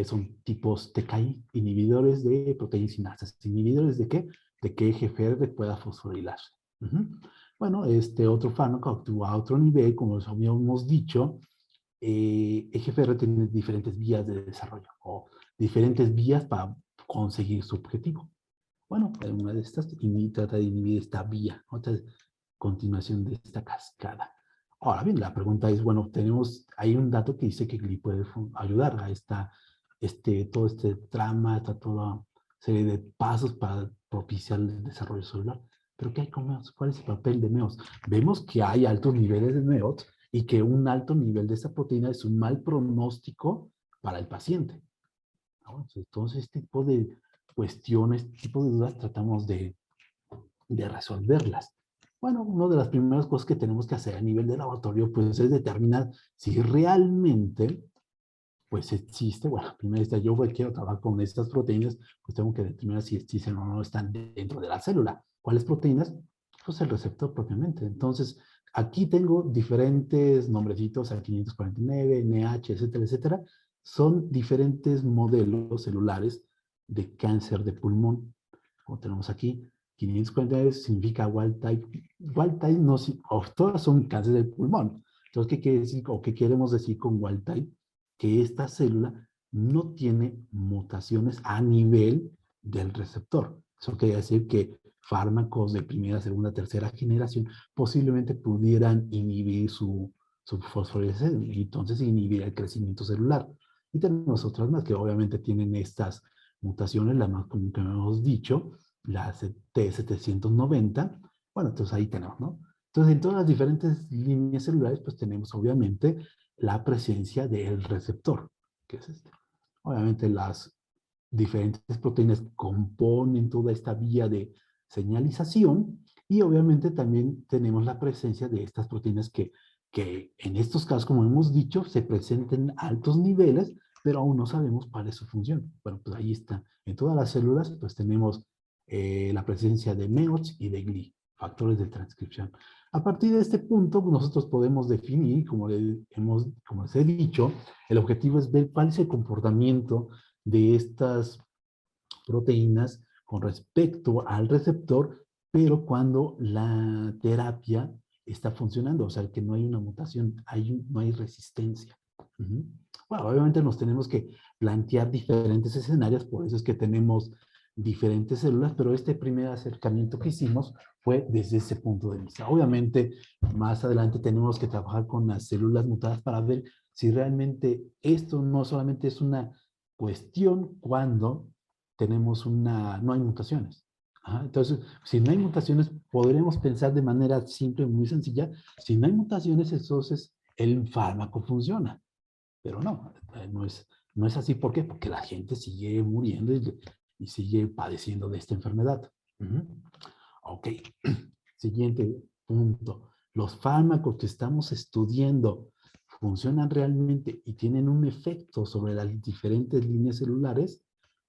son tipos TKI, inhibidores de proteínas sinasas. ¿Inhibidores de qué? De que EGFR pueda fosforilarse. Bueno, este otro fármaco actúa a otro nivel, como les habíamos dicho. EGFR tiene diferentes vías de desarrollo o diferentes vías para conseguir su objetivo. Bueno, una de estas trata de inhibir esta vía, otra continuación de esta cascada. Ahora bien, la pregunta es, bueno, hay un dato que dice que GLI puede ayudar a todo este trama, toda serie de pasos para propiciar el desarrollo celular. ¿Pero qué hay con MEOS? ¿Cuál es el papel de MEOS? Vemos que hay altos niveles de MEOS y que un alto nivel de esa proteína es un mal pronóstico para el paciente, ¿no? Entonces, este tipo de cuestiones, este tipo de dudas, tratamos de resolverlas. Bueno, una de las primeras cosas que tenemos que hacer a nivel de laboratorio, pues es determinar si realmente, pues existe, bueno, primero yo quiero trabajar con estas proteínas, pues tengo que determinar si existen o no están dentro de la célula. ¿Cuáles proteínas? Pues el receptor propiamente. Entonces, aquí tengo diferentes nombrecitos, A549, NH, etcétera, etcétera. Son diferentes modelos celulares de cáncer de pulmón. Como tenemos aquí, 549 significa wild type. Wild type no, todas son cáncer del pulmón. Entonces, ¿qué quiere decir o qué queremos decir con wild type? Que esta célula no tiene mutaciones a nivel del receptor. Eso quiere decir que fármacos de primera, segunda, tercera generación posiblemente pudieran inhibir su fosforilación y entonces inhibir el crecimiento celular. Y tenemos otras más que obviamente tienen estas mutaciones, la más común que hemos dicho, la T790. Bueno, entonces ahí tenemos, ¿no? Entonces, en todas las diferentes líneas celulares, pues tenemos obviamente la presencia del receptor, que es este. Obviamente las diferentes proteínas que componen toda esta vía de señalización, y obviamente también tenemos la presencia de estas proteínas que en estos casos, como hemos dicho, se presentan a altos niveles, pero aún no sabemos cuál es su función. Bueno, pues ahí está. En todas las células, pues tenemos la presencia de MEOS y de GLI, factores de transcripción. A partir de este punto, nosotros podemos definir, como les he dicho, el objetivo es ver cuál es el comportamiento de estas proteínas con respecto al receptor, pero cuando la terapia está funcionando, o sea, que no hay una mutación, no hay resistencia. Bueno, obviamente nos tenemos que plantear diferentes escenarios, por eso es que tenemos diferentes células, pero este primer acercamiento que hicimos fue desde ese punto de vista. Obviamente, más adelante tenemos que trabajar con las células mutadas para ver si realmente esto no solamente es una cuestión cuando no hay mutaciones. Entonces, si no hay mutaciones, podremos pensar de manera simple, muy sencilla, si no hay mutaciones, entonces el fármaco funciona. Pero no, no es así. ¿Por qué? Porque la gente sigue muriendo y sigue padeciendo de esta enfermedad. Ok, siguiente punto. Los fármacos que estamos estudiando funcionan realmente y tienen un efecto sobre las diferentes líneas celulares.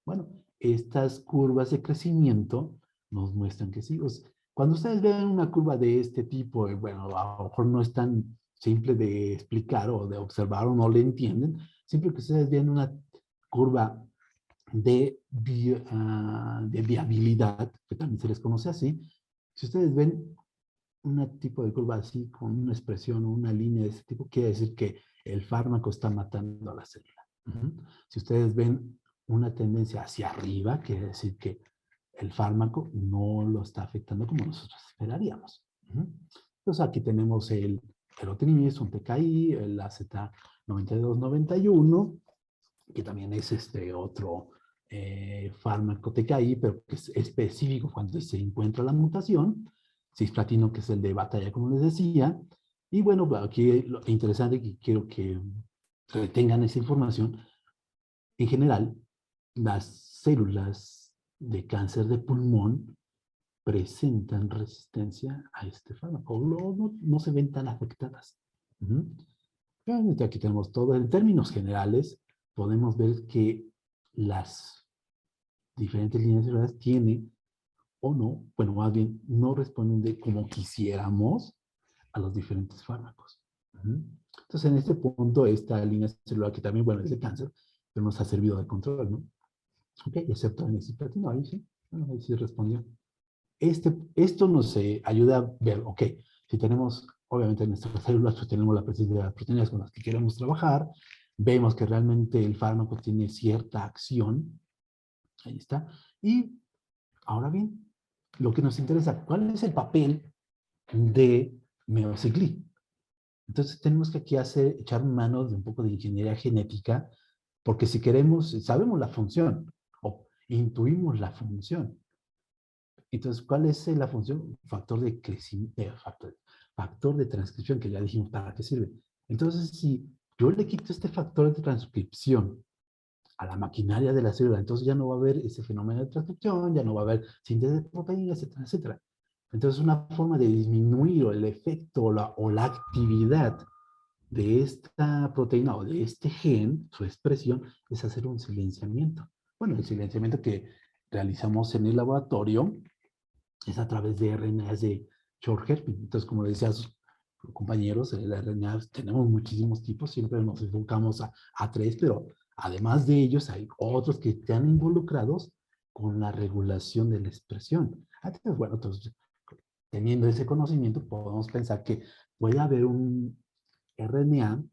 Bueno, estas curvas de crecimiento nos muestran que sí. Cuando ustedes ven una curva de este tipo, bueno, a lo mejor no es tan simple de explicar o de observar o no le entienden, siempre que ustedes ven una curva de viabilidad, que también se les conoce así, si ustedes ven un tipo de curva así, con una expresión o una línea de ese tipo, quiere decir que el fármaco está matando a la célula. Si ustedes ven una tendencia hacia arriba, quiere decir que el fármaco no lo está afectando como nosotros esperaríamos. Entonces aquí tenemos el Erotris, un TKI, el AZ9291, que también es otro fármaco TKI, pero que es específico cuando se encuentra la mutación. Cisplatino, que es el de batalla, como les decía. Y bueno, aquí lo interesante que quiero que retengan esa información. En general, las células de cáncer de pulmón presentan resistencia a este fármaco. No se ven tan afectadas. Realmente aquí tenemos todo. En términos generales, podemos ver que las diferentes líneas celulares tienen o no, bueno, más bien, no responden de como quisiéramos a los diferentes fármacos. Entonces, en este punto, esta línea celular, que también, bueno, es de cáncer, pero nos ha servido de control, ¿no? Ok, excepto en el cisplatino, ahí sí, bueno, ahí sí respondió. Esto nos ayuda a ver, ok, si tenemos, obviamente en nuestras células, pues tenemos la presencia de las proteínas con las que queremos trabajar, vemos que realmente el fármaco tiene cierta acción, ahí está, y ahora bien, lo que nos interesa, ¿cuál es el papel de Meociclí? Entonces tenemos que aquí echar mano de un poco de ingeniería genética, porque si queremos, sabemos la función, o intuimos la función. Entonces, ¿cuál es la función? Factor de crecimiento, factor de transcripción, que ya dijimos para qué sirve. Entonces, si yo le quito este factor de transcripción a la maquinaria de la célula, entonces ya no va a haber ese fenómeno de transcripción, ya no va a haber síntesis de proteínas, etcétera, etcétera. Entonces, una forma de disminuir el efecto o la actividad de esta proteína o de este gen, su expresión, es hacer un silenciamiento. Bueno, el silenciamiento que realizamos en el laboratorio es a través de RNAs de short herping. Entonces, como decía sus compañeros, el RNA tenemos muchísimos tipos, siempre nos enfocamos a tres, pero además de ellos hay otros que están involucrados con la regulación de la expresión. Entonces, bueno, entonces, teniendo ese conocimiento, podemos pensar que puede haber un RNA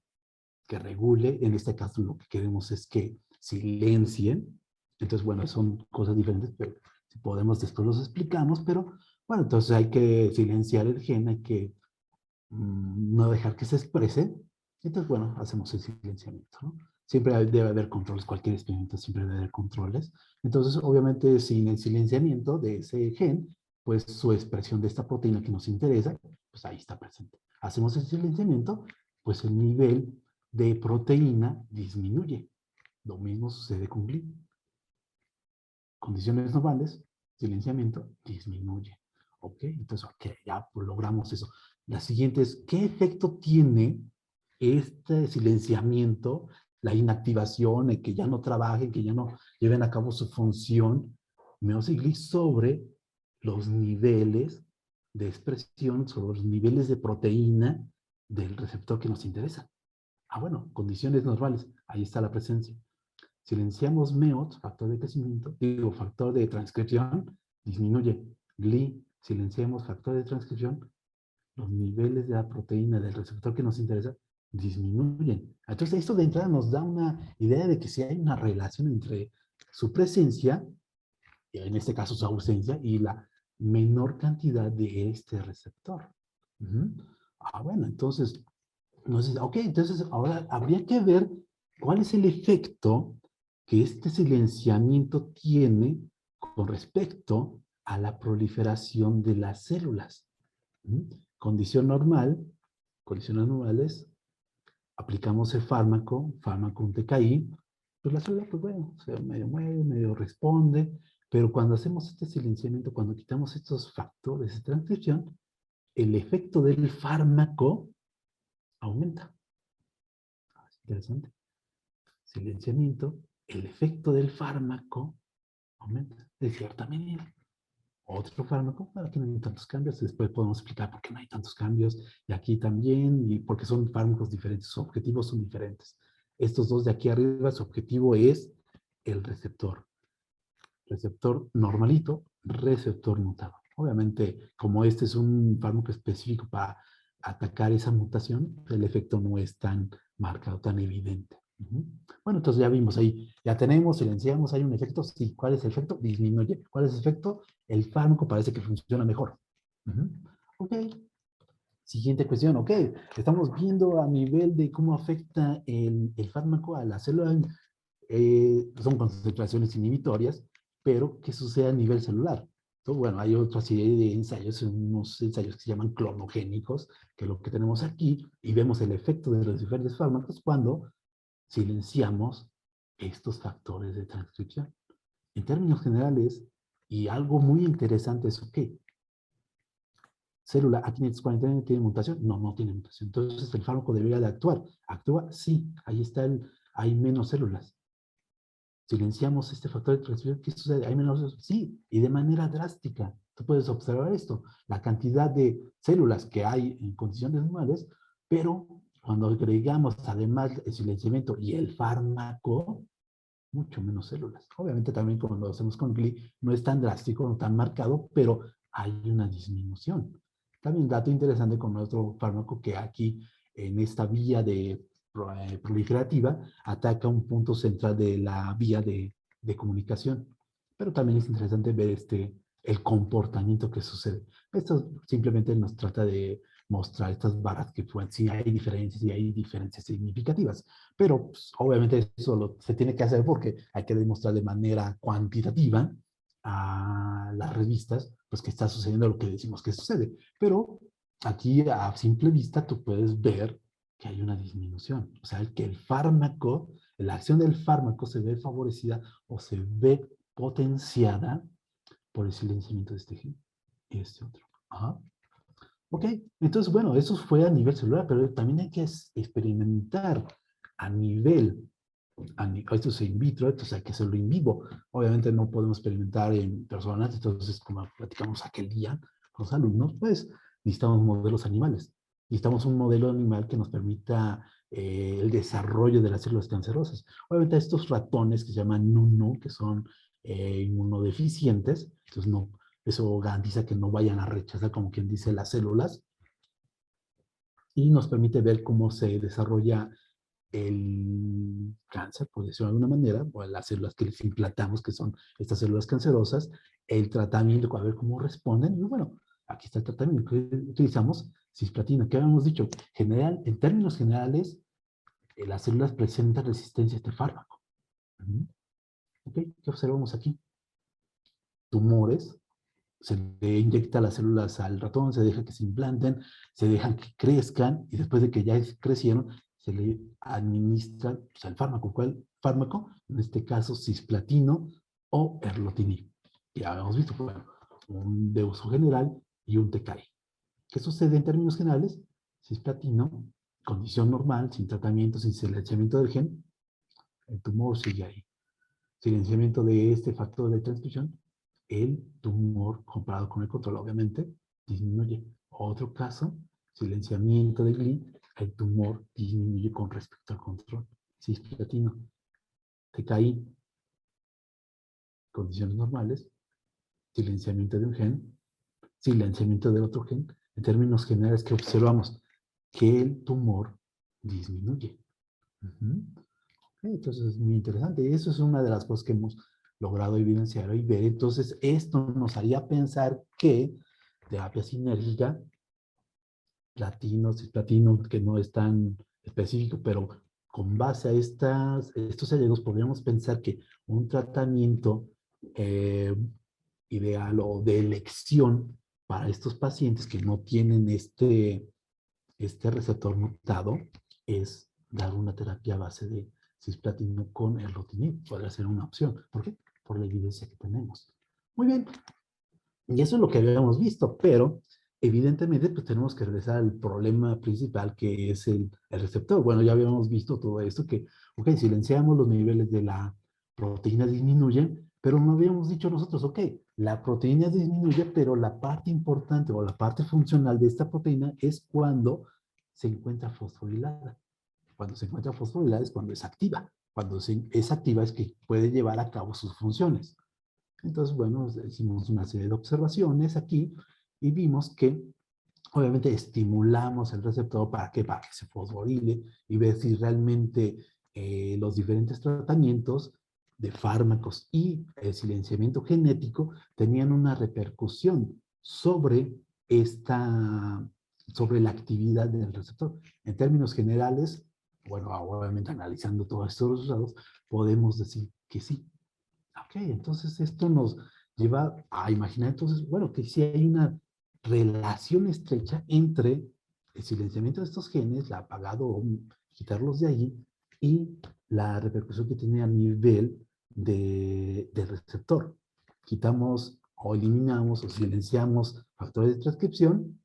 que regule, en este caso lo que queremos es que silencien. Entonces, bueno, son cosas diferentes, pero si podemos después los explicamos, pero bueno, entonces hay que silenciar el gen, hay que no dejar que se exprese. Entonces, bueno, hacemos el silenciamiento, ¿no? Siempre debe haber controles, cualquier experimento siempre debe haber controles. Entonces, obviamente, sin el silenciamiento de ese gen, pues su expresión de esta proteína que nos interesa, pues ahí está presente. Hacemos el silenciamiento, pues el nivel de proteína disminuye. Lo mismo sucede con GLI. Condiciones normales, silenciamiento, disminuye. ¿Ok? Entonces, ok, ya logramos eso. La siguiente es, ¿qué efecto tiene este silenciamiento, la inactivación, el que ya no trabajen, que ya no lleven a cabo su función, meiosis sobre los niveles de expresión, sobre los niveles de proteína del receptor que nos interesa? Ah, bueno, condiciones normales, ahí está la presencia. Silenciamos MEOT, factor de crecimiento, digo, factor de transcripción, disminuye. GLI, silenciamos factor de transcripción, los niveles de la proteína del receptor que nos interesa disminuyen. Entonces, esto de entrada nos da una idea de que si hay una relación entre su presencia, en este caso su ausencia, y la menor cantidad de este receptor. Ah, bueno, entonces, ok, entonces ahora habría que ver cuál es el efecto que este silenciamiento tiene con respecto a la proliferación de las células. Condición normal, condiciones normales, aplicamos el fármaco, un TKI, pues la célula, pues bueno, se medio mueve, medio responde, pero cuando hacemos este silenciamiento, cuando quitamos estos factores de transcripción, el efecto del fármaco aumenta. Interesante. Silenciamiento, el efecto del fármaco aumenta de cierta medida. Otro fármaco, bueno, aquí no hay tantos cambios, después podemos explicar por qué no hay tantos cambios, y aquí también, y porque son fármacos diferentes, sus objetivos son diferentes. Estos dos de aquí arriba, su objetivo es el receptor. Receptor normalito, receptor mutado. Obviamente, como este es un fármaco específico para atacar esa mutación, el efecto no es tan marcado, tan evidente. Bueno, entonces ya vimos ahí, ya tenemos, silenciamos, hay un efecto, sí. ¿Cuál es el efecto? Disminuye. ¿Cuál es el efecto? El fármaco parece que funciona mejor. Ok. Siguiente cuestión, ok. Estamos viendo a nivel de cómo afecta el fármaco a la célula. Son concentraciones inhibitorias, pero ¿qué sucede a nivel celular? Entonces, bueno, hay otra serie de ensayos, unos ensayos que se llaman clonogénicos, que es lo que tenemos aquí, y vemos el efecto de los diferentes fármacos cuando silenciamos estos factores de transcripción. En términos generales, y algo muy interesante es, ok, célula A549 tiene mutación, no tiene mutación. Entonces el fármaco debería de actuar. ¿Actúa? Sí, ahí está, hay menos células. Silenciamos este factor de transcripción, ¿qué sucede? ¿Hay menos células? Sí, y de manera drástica. Tú puedes observar esto, la cantidad de células que hay en condiciones normales, pero cuando agregamos además el silenciamiento y el fármaco, mucho menos células. Obviamente también cuando lo hacemos con GLI no es tan drástico, no tan marcado, pero hay una disminución. También dato interesante con otro fármaco que aquí en esta vía de proliferativa ataca un punto central de la vía de comunicación. Pero también es interesante ver el comportamiento que sucede. Esto simplemente nos trata de mostrar estas barras que pueden, sí hay diferencias significativas. Pero pues, obviamente eso se tiene que hacer porque hay que demostrar de manera cuantitativa a las revistas pues que está sucediendo lo que decimos que sucede. Pero aquí a simple vista tú puedes ver que hay una disminución. O sea, que el fármaco, la acción del fármaco se ve favorecida o se ve potenciada por el silenciamiento de este gen y este otro. Ajá. Ok, entonces, bueno, eso fue a nivel celular, pero también hay que experimentar a nivel, esto es in vitro, esto hay que hacerlo in vivo. Obviamente no podemos experimentar en personas, entonces, como platicamos aquel día con los alumnos, pues necesitamos modelos animales. Necesitamos un modelo animal que nos permita el desarrollo de las células cancerosas. Obviamente estos ratones que se llaman NUNU, que son inmunodeficientes, entonces no, eso garantiza que no vayan a rechazar, como quien dice, las células y nos permite ver cómo se desarrolla el cáncer, por decirlo de alguna manera, o las células que les implantamos, que son estas células cancerosas, el tratamiento, a ver cómo responden. Y bueno, aquí está el tratamiento que utilizamos, cisplatina, que habíamos dicho, general, en términos generales, las células presentan resistencia a este fármaco. ¿Ok? ¿Qué observamos aquí? Tumores, se le inyecta las células al ratón, se deja que se implanten, se dejan que crezcan y después de que ya crecieron, se le administra el fármaco. ¿Cuál fármaco? En este caso, cisplatino o erlotinib. que ya habíamos visto, bueno, un de uso general y un TKI. ¿Qué sucede en términos generales? Cisplatino, condición normal, sin tratamiento, sin silenciamiento del gen, el tumor sigue ahí. Silenciamiento de este factor de transcripción, el tumor comparado con el control, obviamente, disminuye. Otro caso, silenciamiento del GLI, el tumor disminuye con respecto al control. Cisplatino, TKI, condiciones normales, silenciamiento de un gen, silenciamiento del otro gen. En términos generales, que observamos que el tumor disminuye. Entonces es muy interesante. Y eso es una de las cosas que hemos logrado evidenciar y ver. Entonces, esto nos haría pensar que terapia sinérgica, platino, cisplatino, que no es tan específico, pero con base a estos hallazgos podríamos pensar que un tratamiento ideal o de elección para estos pacientes que no tienen este receptor mutado es dar una terapia a base de cisplatino con erlotinib. Podría ser una opción. ¿Por qué? Por la evidencia que tenemos. Muy bien. Y eso es lo que habíamos visto, pero evidentemente pues tenemos que regresar al problema principal que es el receptor. Bueno, ya habíamos visto todo esto que, ok, silenciamos los niveles de la proteína disminuyen, pero no habíamos dicho nosotros, ok, la proteína disminuye, pero la parte importante o la parte funcional de esta proteína es cuando se encuentra fosforilada. Cuando se encuentra fosforilada es cuando es activa. Cuando es activa es que puede llevar a cabo sus funciones. Entonces, bueno, hicimos una serie de observaciones aquí y vimos que obviamente estimulamos el receptor para que se fosforile y ver si realmente los diferentes tratamientos de fármacos y el silenciamiento genético tenían una repercusión sobre sobre la actividad del receptor. En términos generales, bueno, obviamente analizando todos estos resultados, podemos decir que sí. Ok, entonces esto nos lleva a imaginar entonces, bueno, que sí hay una relación estrecha entre el silenciamiento de estos genes, la apagado o quitarlos de allí, y la repercusión que tiene a nivel del receptor. Quitamos o eliminamos o silenciamos factores de transcripción,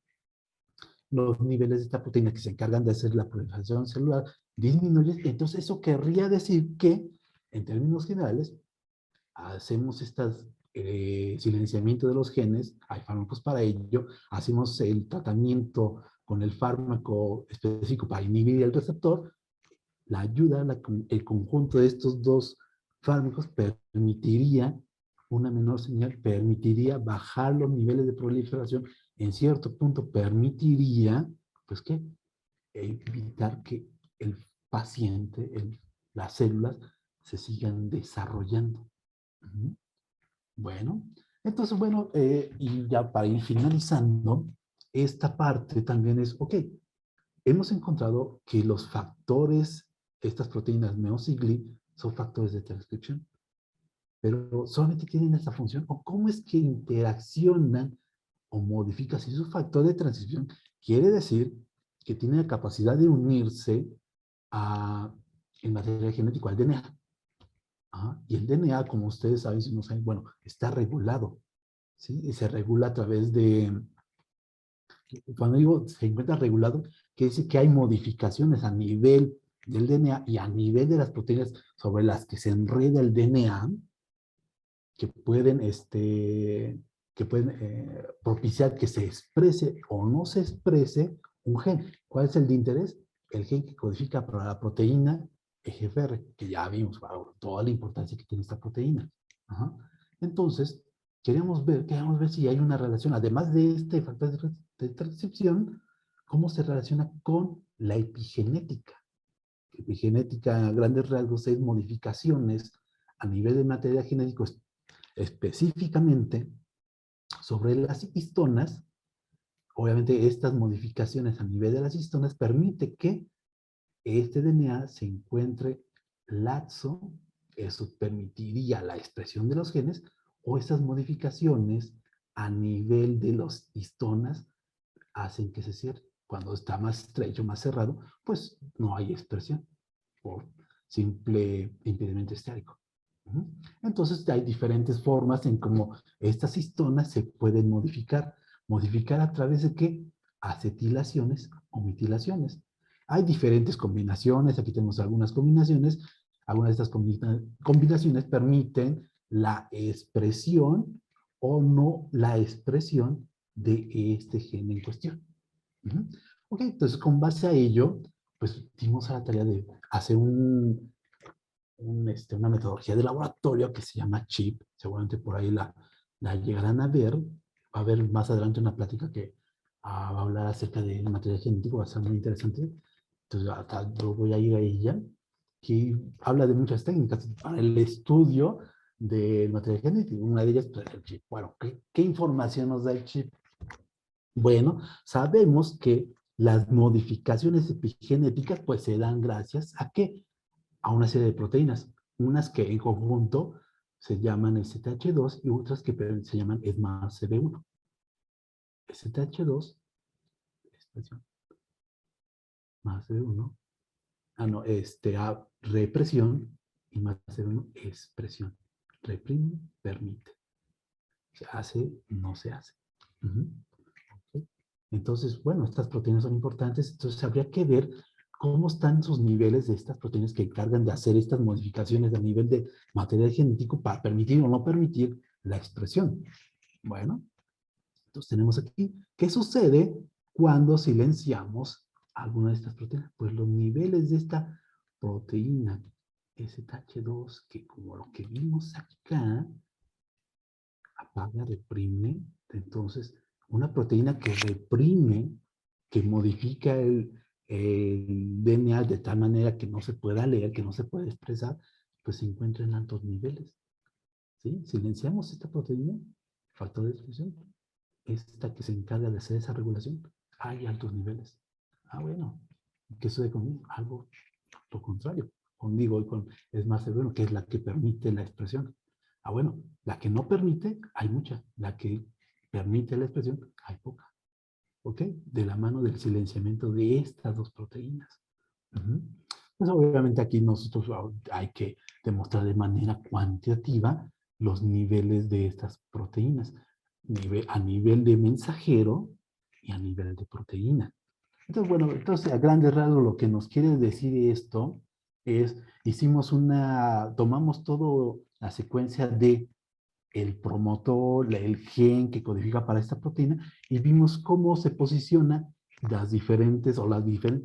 los niveles de esta proteína que se encargan de hacer la proliferación celular disminuyen, entonces eso querría decir que, en términos generales, hacemos estas silenciamiento de los genes, hay fármacos para ello, hacemos el tratamiento con el fármaco específico para inhibir el receptor, la ayuda, el conjunto de estos dos fármacos permitiría una menor señal, permitiría bajar los niveles de proliferación, en cierto punto permitiría, pues qué, evitar que el paciente, las células, se sigan desarrollando. Bueno, entonces, bueno, y ya para ir finalizando, esta parte también es, ok, hemos encontrado que los factores, estas proteínas meocicli, son factores de transcripción, pero solamente tienen esta función, o cómo es que interaccionan o modifican si su factor de transcripción quiere decir que tiene la capacidad de unirse a, en material genético al DNA. Y el DNA, como ustedes saben, si no saben, bueno, está regulado, ¿sí? Y se regula a través de, cuando digo se encuentra regulado, quiere decir que hay modificaciones a nivel del DNA y a nivel de las proteínas sobre las que se enreda el DNA, que pueden, propiciar que se exprese o no se exprese un gen. ¿Cuál es el de interés? El gen que codifica para la proteína EGFR, que ya vimos, wow, toda la importancia que tiene esta proteína. Ajá. Entonces, queremos ver si hay una relación, además de este factor de transcripción, cómo se relaciona con la epigenética. Epigenética, a grandes rasgos, es modificaciones a nivel de material genético específicamente sobre las histonas. Obviamente estas modificaciones a nivel de las histonas permite que este DNA se encuentre laxo, eso permitiría la expresión de los genes, o estas modificaciones a nivel de los histonas hacen que se cierre. Cuando está más estrecho, más cerrado, pues no hay expresión por simple impedimento estático. Ujú. Entonces hay diferentes formas en cómo estas histonas se pueden modificar. ¿Modificar a través de qué? Acetilaciones o metilaciones. Hay diferentes combinaciones, aquí tenemos algunas combinaciones. Algunas de estas combinaciones permiten la expresión o no la expresión de este gen en cuestión. Ujú. Ok, entonces con base a ello, pues dimos a la tarea de hacer una metodología de laboratorio que se llama CHIP. Seguramente por ahí la llegarán a ver. Va a haber más adelante una plática que va a hablar acerca del material genético, va a ser muy interesante. Entonces, yo voy a ir a ella, que habla de muchas técnicas para el estudio del material genético. Una de ellas, pues, el chip. Bueno, ¿qué información nos da el chip? Bueno, sabemos que las modificaciones epigenéticas pues se dan gracias a qué? A una serie de proteínas, unas que en conjunto se llaman STH2 y otras que se llaman ESMA-CB1. STH2, expresión, más CB1, no, represión y más CB1, expresión. Reprime, permite. Se hace, no se hace. ¿Okay? Entonces, bueno, estas proteínas son importantes, entonces habría que ver cómo están sus niveles de estas proteínas que encargan de hacer estas modificaciones a nivel de material genético para permitir o no permitir la expresión. Bueno, entonces tenemos aquí, ¿qué sucede cuando silenciamos alguna de estas proteínas? Pues los niveles de esta proteína STH2, que como lo que vimos acá, apaga, reprime. Entonces, una proteína que reprime, que modifica el DNA de tal manera que no se pueda leer, que no se pueda expresar, pues se encuentra en altos niveles. ¿Sí? Silenciamos esta proteína, factor de expresión, esta que se encarga de hacer esa regulación, hay altos niveles. Bueno, ¿qué sucede con algo lo contrario? Conmigo hoy es más severo, que es la que permite la expresión. Bueno, la que no permite, hay mucha. La que permite la expresión, hay poca. ¿Ok? De la mano del silenciamiento de estas dos proteínas. Pues obviamente aquí nosotros hay que demostrar de manera cuantitativa los niveles de estas proteínas. A nivel de mensajero y a nivel de proteína. Entonces, bueno, entonces a grandes rasgos lo que nos quiere decir esto es, tomamos toda la secuencia de el promotor, el gen que codifica para esta proteína y vimos cómo se posicionan las diferentes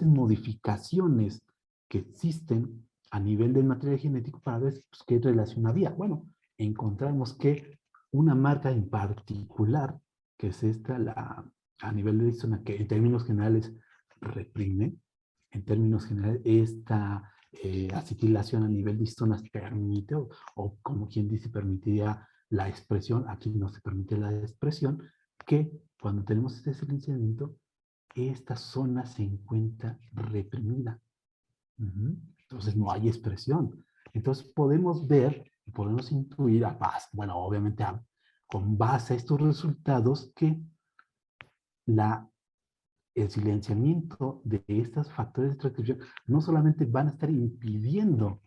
modificaciones que existen a nivel del material genético para ver pues, qué relación había. Bueno, encontramos que una marca en particular, que es esta, a nivel de histona, que en términos generales reprime, en términos generales esta acetilación a nivel de histonas permite, o como quien dice, permitiría la expresión, aquí no se permite la expresión, que cuando tenemos este silenciamiento, esta zona se encuentra reprimida. Entonces no hay expresión. Entonces podemos ver y podemos intuir, bueno, obviamente con base a estos resultados, que el silenciamiento de estos factores de transcripción no solamente van a estar impidiendo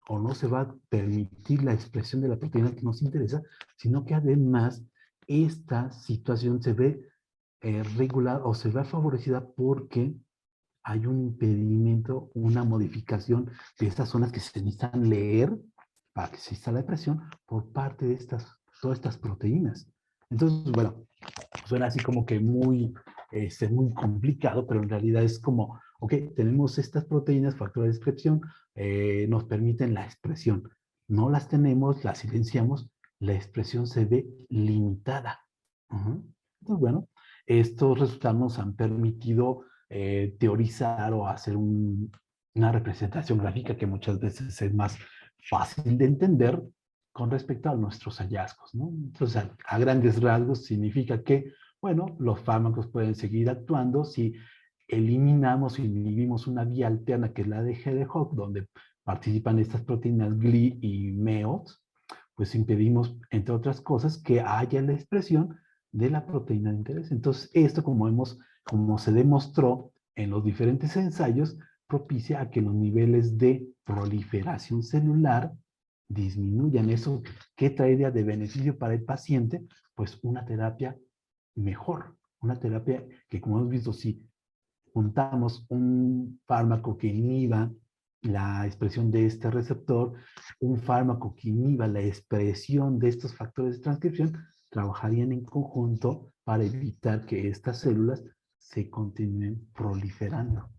o no se va a permitir la expresión de la proteína que nos interesa, sino que además esta situación se ve regulada o se ve favorecida porque hay un impedimento, una modificación de estas zonas que se necesitan leer para que exista la expresión por parte de todas estas proteínas. Entonces, bueno, suena así como que muy complicado, pero en realidad es como, ok, tenemos estas proteínas, factores de expresión, nos permiten la expresión. No las tenemos, las silenciamos, la expresión se ve limitada. Entonces, bueno, estos resultados nos han permitido teorizar o hacer una representación gráfica que muchas veces es más fácil de entender con respecto a nuestros hallazgos, ¿no? Entonces, a grandes rasgos significa que, bueno, los fármacos pueden seguir actuando si eliminamos o inhibimos una vía alterna que es la de Hedgehog, donde participan estas proteínas GLI y MEOS, pues impedimos, entre otras cosas, que haya la expresión de la proteína de interés. Entonces, esto, como se demostró en los diferentes ensayos, propicia a que los niveles de proliferación celular disminuyan. ¿Eso qué traería de beneficio para el paciente? Pues una terapia mejor, una terapia que, como hemos visto, si juntamos un fármaco que inhiba la expresión de este receptor, un fármaco que inhiba la expresión de estos factores de transcripción, trabajarían en conjunto para evitar que estas células se continúen proliferando,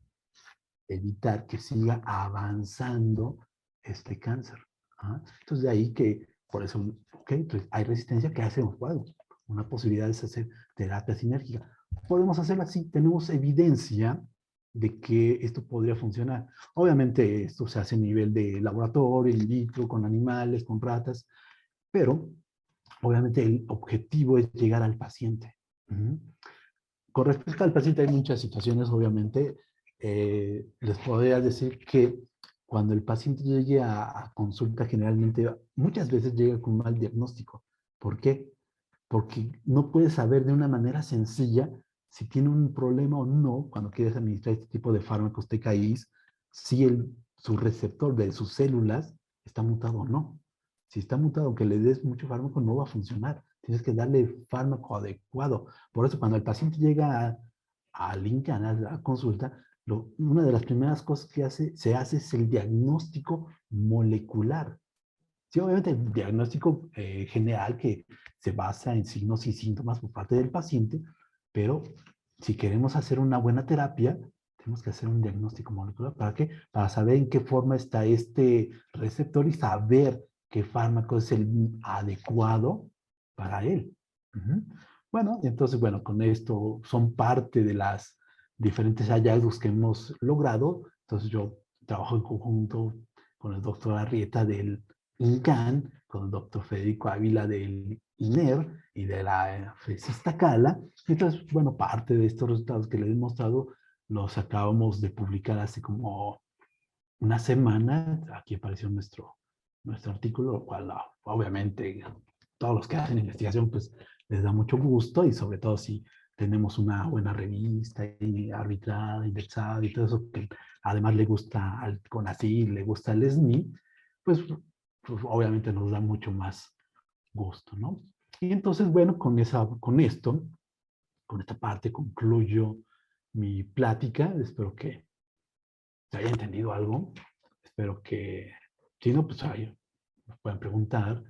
evitar que siga avanzando este cáncer. ¿Ah? Entonces, de ahí que, por eso, entonces hay resistencia. ¿Qué hacemos? Bueno, una posibilidad es hacer terapia sinérgica. Podemos hacerlo así, tenemos evidencia de que esto podría funcionar. Obviamente, esto se hace a nivel de laboratorio, in vitro, con animales, con ratas, pero obviamente el objetivo es llegar al paciente. Con respecto al paciente hay muchas situaciones, obviamente. Les podría decir que cuando el paciente llegue a consulta, generalmente, muchas veces llega con un mal diagnóstico. ¿Por qué? Porque no puedes saber de una manera sencilla si tiene un problema o no cuando quieres administrar este tipo de fármacos TKIs, si su receptor de sus células está mutado o no. Si está mutado, aunque le des mucho fármaco, no va a funcionar. Tienes que darle fármaco adecuado. Por eso, cuando el paciente llega al INCAN, a la consulta, una de las primeras cosas que se hace es el diagnóstico molecular. Sí, obviamente el diagnóstico general que se basa en signos y síntomas por parte del paciente, pero si queremos hacer una buena terapia, tenemos que hacer un diagnóstico molecular. ¿Para qué? Para saber en qué forma está este receptor y saber qué fármaco es el adecuado para él. Bueno, entonces, bueno, con esto son parte de las diferentes hallazgos que hemos logrado. Entonces yo trabajo en conjunto con el doctor Arrieta del INCAN, con el doctor Federico Ávila del INER y de la FESISTACALA. Entonces, bueno, parte de estos resultados que les he mostrado los acabamos de publicar hace como una semana. Aquí apareció nuestro artículo, lo cual obviamente todos los que hacen investigación pues les da mucho gusto, y sobre todo si tenemos una buena revista y arbitrada, indexada y todo eso, que además le gusta al CONACYT, le gusta al SNI, pues obviamente nos da mucho más gusto, ¿no? Y entonces, bueno, con esta parte concluyo mi plática. Espero que se haya entendido algo. Espero que, si no, pues nos pueden preguntar,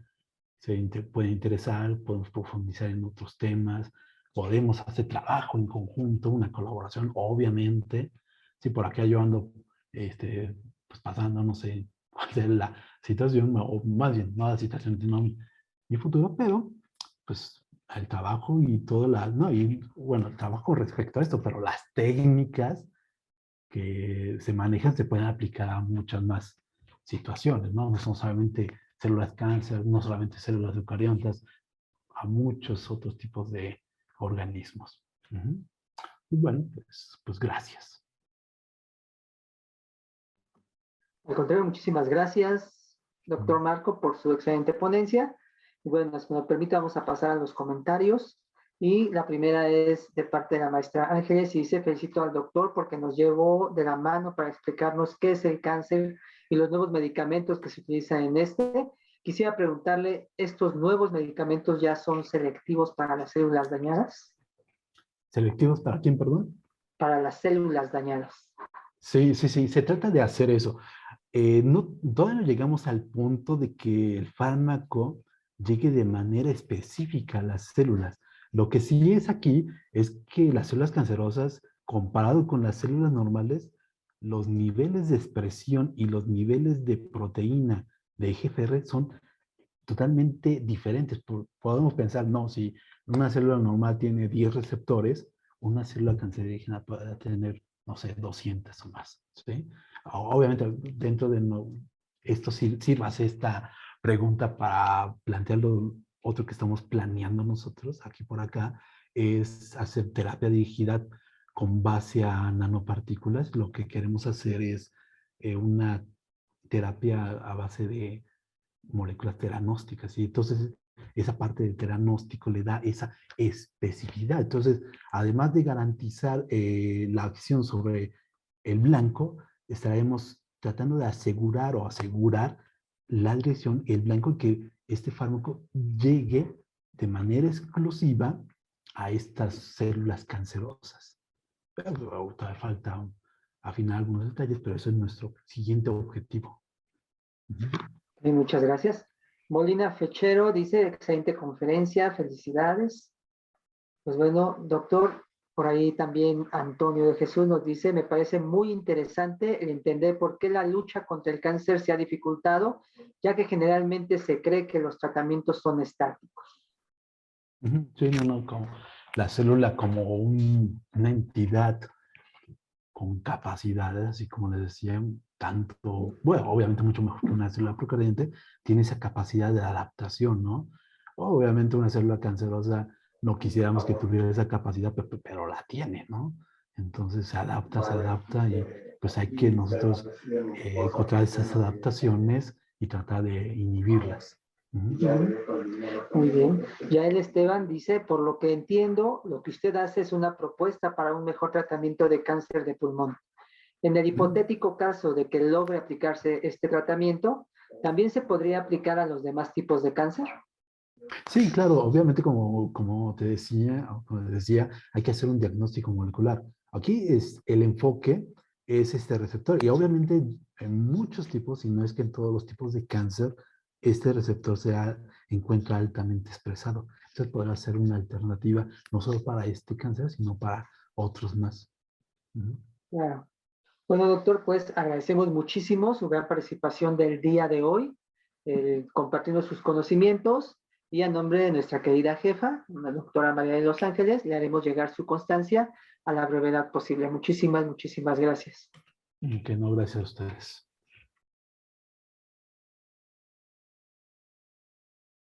pueden interesar, podemos profundizar en otros temas, podemos hacer trabajo en conjunto, una colaboración, obviamente. Si por acá yo ando pues pasando, no sé cuál es la situación, o más bien, no la situación, sino mi futuro, pero pues el trabajo y todo no, y bueno, el trabajo respecto a esto, pero las técnicas que se manejan se pueden aplicar a muchas más situaciones, ¿no? No son solamente células cáncer, no solamente células eucariotas, a muchos otros tipos de organismos. Y bueno, pues gracias. Al contrario, muchísimas gracias, doctor Marco, por su excelente ponencia. Y bueno, si nos permite, vamos a pasar a los comentarios. Y la primera es de parte de la maestra Ángeles, y dice: felicito al doctor porque nos llevó de la mano para explicarnos qué es el cáncer y los nuevos medicamentos que se utilizan en este. Quisiera preguntarle, ¿estos nuevos medicamentos ya son selectivos para las células dañadas? ¿Selectivos para quién, perdón? Para las células dañadas. Sí, se trata de hacer eso. Todavía no llegamos al punto de que el fármaco llegue de manera específica a las células. Lo que sí es aquí es que las células cancerosas, comparado con las células normales, los niveles de expresión y los niveles de proteína de EGFR son totalmente diferentes. Podemos pensar, no, si una célula normal tiene 10 receptores, una célula cancerígena puede tener, no sé, 200 o más, ¿sí? Obviamente, dentro de esto sirvas esta pregunta para plantearlo. Otro que estamos planeando nosotros, aquí por acá, es hacer terapia dirigida con base a nanopartículas. Lo que queremos hacer es una terapia a base de moléculas teranósticas, y entonces esa parte del teranóstico le da esa especificidad. Entonces, además de garantizar la acción sobre el blanco, estaremos tratando de asegurar la dirección, el blanco, en que este fármaco llegue de manera exclusiva a estas células cancerosas. Pero todavía falta afinar algunos detalles, pero ese es nuestro siguiente objetivo. Muchas gracias. Molina Fechero dice, excelente conferencia, felicidades. Pues bueno, doctor, por ahí también Antonio de Jesús nos dice, me parece muy interesante el entender por qué la lucha contra el cáncer se ha dificultado, ya que generalmente se cree que los tratamientos son estáticos. Sí, no, como la célula como una entidad con capacidades, así como les decía, tanto, bueno, obviamente mucho mejor que una célula procreante, tiene esa capacidad de adaptación, ¿no? Obviamente una célula cancerosa no quisiéramos que tuviera esa capacidad, pero la tiene, ¿no? Entonces se adapta y pues hay que nosotros encontrar esas adaptaciones y tratar de inhibirlas. Muy bien. Ya el Esteban dice, por lo que entiendo, lo que usted hace es una propuesta para un mejor tratamiento de cáncer de pulmón. En el hipotético caso de que logre aplicarse este tratamiento, ¿también se podría aplicar a los demás tipos de cáncer? Sí, claro, obviamente como te decía, hay que hacer un diagnóstico molecular. Aquí el enfoque es este receptor y obviamente en muchos tipos, y no es que en todos los tipos de cáncer, este receptor se encuentra altamente expresado. Entonces podrá ser una alternativa no solo para este cáncer, sino para otros más. Claro. Bueno, doctor, pues agradecemos muchísimo su gran participación del día de hoy, compartiendo sus conocimientos y a nombre de nuestra querida jefa, la doctora María de Los Ángeles, le haremos llegar su constancia a la brevedad posible. Muchísimas, muchísimas gracias. Que no, gracias a ustedes.